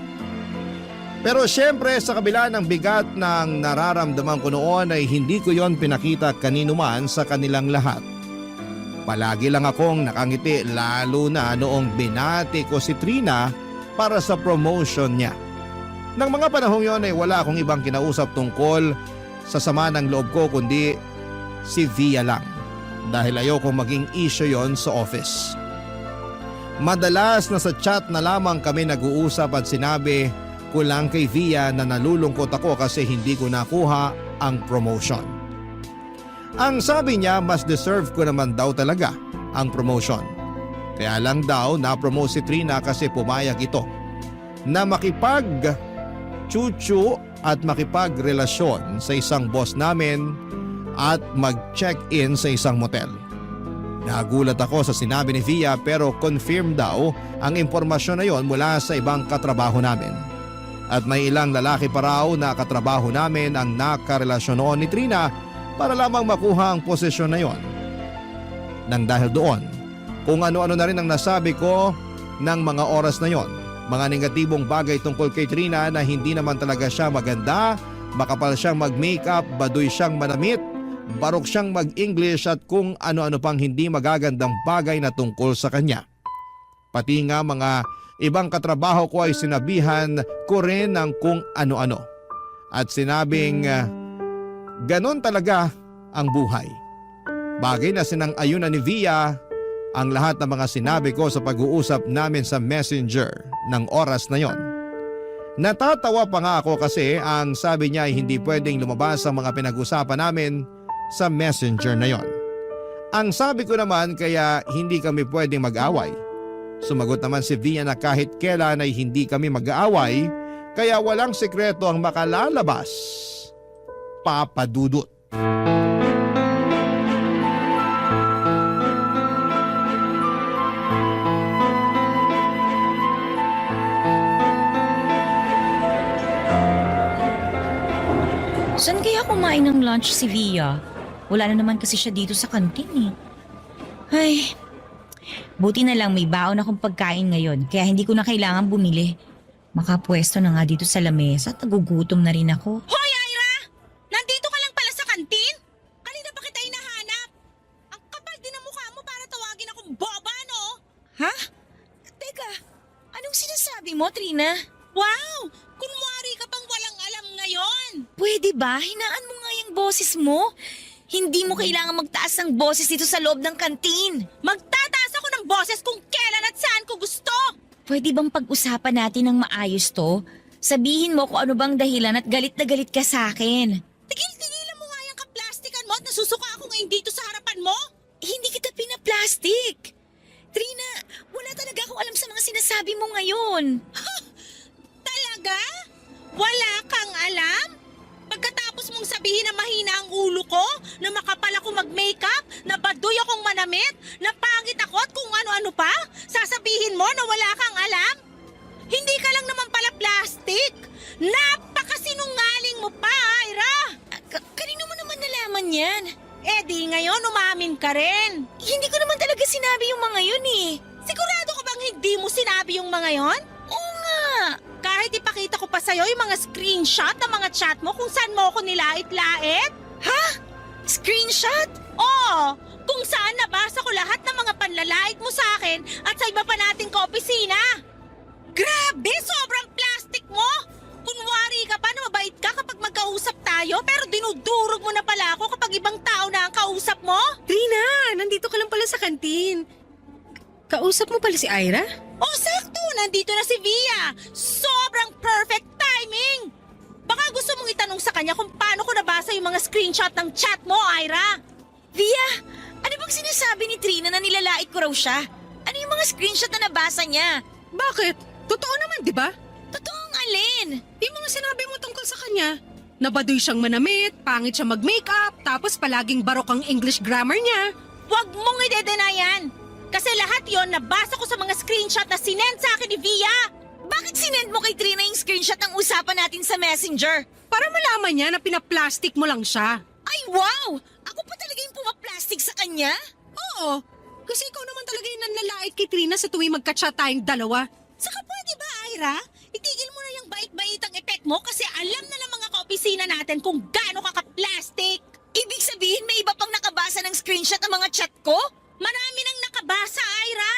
Pero syempre sa kabila ng bigat ng nararamdaman ko noon ay hindi ko yon pinakita kanino man sa kanilang lahat. Palagi lang akong nakangiti lalo na noong binati ko si Trina para sa promotion niya. Nang mga panahong yon ay wala akong ibang kinausap tungkol sa sama ng loob ko kundi si Via lang dahil ayokong maging issue yon sa office. Madalas na sa chat na lamang kami nag-uusap at sinabi ko lang kay Via na nalulungkot ako kasi hindi ko nakuha ang promotion. Ang sabi niya mas deserve ko naman daw talaga ang promotion. Kaya lang daw na-promote si Trina kasi pumayag ito na makipag-chuchu at makipagrelasyon sa isang boss namin at mag-check-in sa isang motel. Nagulat ako sa sinabi ni Via pero confirm daw ang impormasyon na yon mula sa ibang katrabaho namin. At may ilang lalaki pa raw na katrabaho namin ang nakarelasyon noon ni Trina para lamang makuha ang posisyon na yon. Nang dahil doon, kung ano-ano na rin ang nasabi ko ng mga oras na yon. Mga negatibong bagay tungkol kay Trina na hindi naman talaga siya maganda, makapal siyang mag-makeup, baduy siyang manamit, barok siyang mag-English at kung ano-ano pang hindi magagandang bagay na tungkol sa kanya. Pati nga mga ibang katrabaho ko ay sinabihan ko rin ng kung ano-ano. At sinabing ganon talaga ang buhay. Bagay na sinang-ayunan ni Via ang lahat ng mga sinabi ko sa pag-uusap namin sa Messenger ng oras na yon. Natatawa pa nga ako kasi ang sabi niya ay hindi pwedeng lumabas ang mga pinag-usapan namin sa Messenger na yon. Ang sabi ko naman kaya hindi kami pwedeng mag-away. Sumagot naman si Via na kahit kailan ay hindi kami mag-aaway kaya walang sekreto ang makalalabas. Papadudot. Saan kaya kumain ng lunch si Via? Wala na naman kasi siya dito sa kantin eh. Ay, buti na lang may baon akong pagkain ngayon kaya hindi ko na kailangan bumili. Makapwesto na nga dito sa lamesa at nagugutom na rin ako. Hoy, Ira! Nandito ka lang pala sa kantin? Kanina pa kita hinahanap. Ang kapal din ang mukha mo para tawagin akong boba, no? Ha? Teka, anong sinasabi mo, Trina? Wow! Kunwari ka pang walang alam ngayon. Pwede ba? Hinaan mo nga yung boses mo. Hindi mo kailangan magtaas ng boses dito sa loob ng kantin. Magtataas ako ng boses kung kailan at saan ko gusto. Pwede bang pag-usapan natin ng maayos to? Sabihin mo kung ano bang dahilan at galit na galit ka sa akin. Tigil-tigilan mo nga yung kaplastikan mo at nasusuka ako ngayon dito sa harapan mo. Hindi kita pinaplastic. Trina, wala talaga akong alam sa mga sinasabi mo ngayon. Talaga? Wala kang alam? Pagkatapos mong sabihin na mahina ang ulo ko, na makapal ako mag-makeup, na baduy akong manamit, na pangit ako at kung ano-ano pa, sasabihin mo na wala kang alam? Hindi ka lang naman pala plastic. Napakasinungaling mo pa, Ira! Kanino mo naman di ngayon umamin ka rin. Hindi ko naman talaga sinabi yung mga yun eh. Sigurado ka bang hindi mo sinabi yung mga yon? Oo nga. Kahit ipakita ko pa sa'yo yung mga screenshot ng mga chat mo kung saan mo ako nilait-lait? Screenshot? Oo, kung saan nabasa ko lahat ng mga panlalait mo sa akin at sa iba pa nating kaopisina. Grabe, sobrang plastic mo! Kunwari ka pa na mabait ka kapag magkausap tayo pero dinudurog mo na pala ako kapag ibang tao na ang kausap mo? Trina, nandito ka lang pala sa kantin. Kausap mo pala si Ira? Oh, sakto! Nandito na si Via! Sobrang perfect timing! Baka gusto mong itanong sa kanya kung paano ko nabasa yung mga screenshot ng chat mo, Ira! Via, ano bang sinasabi ni Trina na nilalait ko raw siya? Ano yung mga screenshot na nabasa niya? Bakit? Totoo naman, di ba? Totoong alin? Yung mga sinabi mo tungkol sa kanya. Nabadoy siyang manamit, pangit siya mag-makeup, tapos palaging barok ang English grammar niya. Huwag mong idedena yan! Kasi lahat yon nabasa ko sa mga screenshot na sinend sa akin ni Via! Bakit sinend mo kay Trina yung screenshot ng usapan natin sa messenger? Para malaman niya na pinaplastic mo lang siya. Ay wow! Ako pa talaga yung pumaplastic sa kanya? Oo, kasi ikaw naman talaga yung nanlalait kay Trina sa tuwing magka-chat tayong dalawa. Saka pwede ba, Ira? Itigil mo na yung bait-baitang effect mo kasi alam na ng mga kaopisina natin kung gaano ka ka-plastic. Ibig sabihin may iba pang nakabasa ng screenshot ng mga chat ko? Marami nang nakabasa, Ira.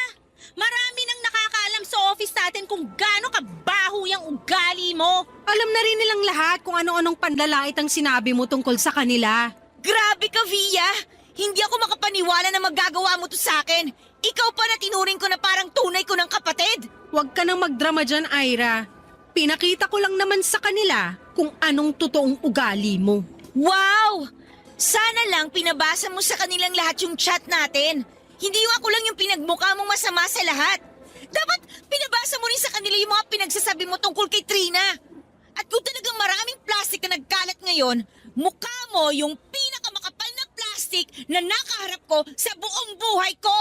Marami nang nakakaalam sa office natin kung gaano kabaho yung ugali mo. Alam na rin nilang lahat kung ano-anong panlalait ang sinabi mo tungkol sa kanila. Grabe ka, Via! Hindi ako makapaniwala na magagawa mo to sa akin. Ikaw pa na tinuring ko na parang tunay ko ng kapatid. Huwag ka nang magdrama dyan, Ira. Pinakita ko lang naman sa kanila kung anong totoong ugali mo. Wow! Sana lang pinabasa mo sa kanilang lahat yung chat natin. Hindi yung ako lang yung pinagmukha mong masama sa lahat. Dapat pinabasa mo rin sa kanila yung mga pinagsasabi mo tungkol kay Trina. At kung talagang maraming plastic na nagkalat ngayon, mukha mo yung pinakamakapal na plastic na nakaharap ko sa buong buhay ko.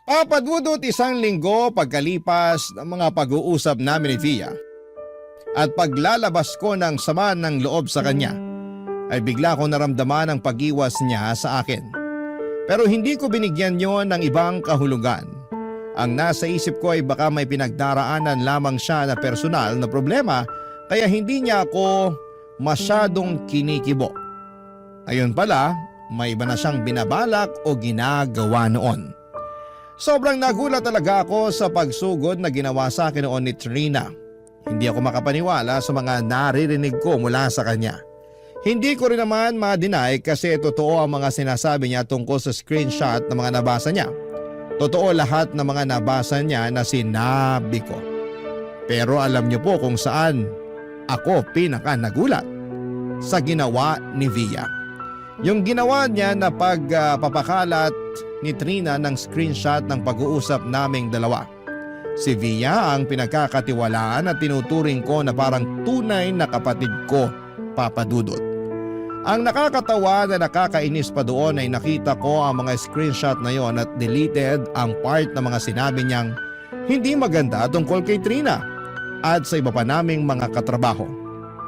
Papadudot 1 linggo pagkalipas ng mga pag-uusap namin ni Via at paglalabas ko ng sama ng loob sa kanya, ay bigla ko naramdaman ang pag-iwas niya sa akin. Pero hindi ko binigyan yon ng ibang kahulugan. Ang nasa isip ko ay baka may pinagdaraanan lamang siya na personal na problema kaya hindi niya ako masyadong kinikibo. Ayun pala, may iba na siyang binabalak o ginagawa noon. Sobrang nagulat talaga ako sa pagsugod na ginawa sa akin noon ni Trina. Hindi ako makapaniwala sa mga naririnig ko mula sa kanya. Hindi ko rin naman ma-deny kasi totoo ang mga sinasabi niya tungkol sa screenshot na mga nabasa niya. Totoo lahat ng mga nabasa niya na sinabi ko. Pero alam niyo po kung saan ako pinaka nagulat. Sa ginawa ni Via. Yung ginawa niya na pagpapakalat ni Trina ng screenshot ng pag-uusap naming dalawa. Si Via ang pinagkakatiwalaan at tinuturing ko na parang tunay na kapatid ko, Papa Dudut. Ang nakakatawa na nakakainis pa doon ay nakita ko ang mga screenshot na yon at deleted ang part ng mga sinabi niyang hindi maganda tungkol kay Trina at sa iba pa naming mga katrabaho.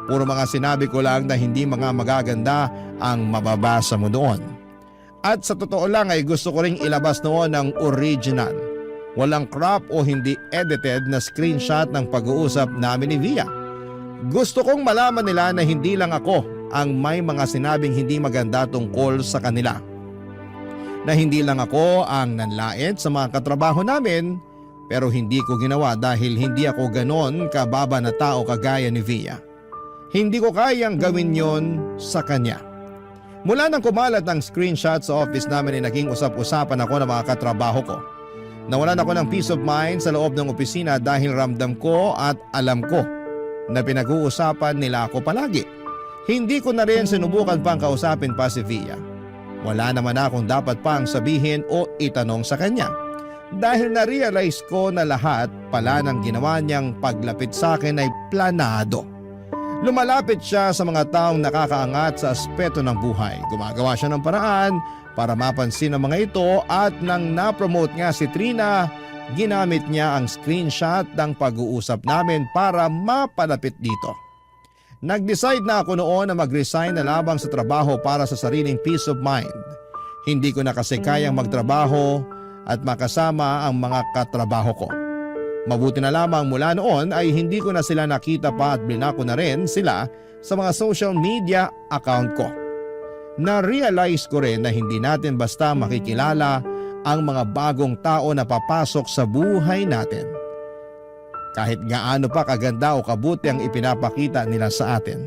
Puro mga sinabi ko lang na hindi mga magaganda ang mababasa mo doon. At sa totoo lang ay gusto ko ring ilabas noon ang original. Walang crop o hindi edited na screenshot ng pag-uusap namin ni Via. Gusto kong malaman nila na hindi lang ako ang may mga sinabing hindi maganda tungkol sa kanila. Na hindi lang ako ang nanlait sa mga katrabaho namin, pero hindi ko ginawa dahil hindi ako ganon kababa na tao kagaya ni Via. Hindi ko kayang gawin yon sa kanya. Mula nang kumalat ang screenshot sa office namin ay naging usap-usapan ako ng mga katrabaho ko. Nawalan ako ng peace of mind sa loob ng opisina dahil ramdam ko at alam ko na pinag-uusapan nila ako palagi. Hindi ko na rin sinubukan pang kausapin pa si Via. Wala naman akong dapat pang sabihin o itanong sa kanya. Dahil na-realize ko na lahat pala ng ginawa niyang paglapit sa akin ay planado. Lumalapit siya sa mga taong nakakaangat sa aspeto ng buhay. Gumagawa siya ng paraan para mapansin ang mga ito at nang na-promote nga si Trina, ginamit niya ang screenshot ng pag-uusap namin para mapalapit dito. Nag-decide na ako noon na mag-resign na labang sa trabaho para sa sariling peace of mind. Hindi ko na kasi kayang magtrabaho at makasama ang mga katrabaho ko. Mabuti na lamang mula noon ay hindi ko na sila nakita pa at blinako na rin sila sa mga social media account ko. Na-realize ko rin na hindi natin basta makikilala ang mga bagong tao na papasok sa buhay natin. Kahit gaano pa kaganda o kabuti ang ipinapakita nila sa atin.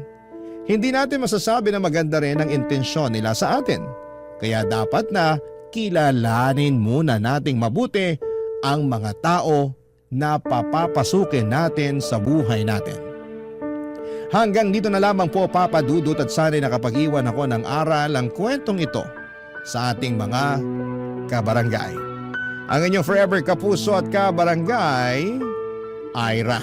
Hindi natin masasabi na maganda rin ang intensyon nila sa atin. Kaya dapat na kilalanin muna nating mabuti ang mga tao na papapasukin natin sa buhay natin. Hanggang dito na lamang po Papa Dudut at sana'y nakapag-iwan ako ng aral ang kwentong ito sa ating mga kabarangay. Ang inyong forever kapuso at kabarangay, Ira.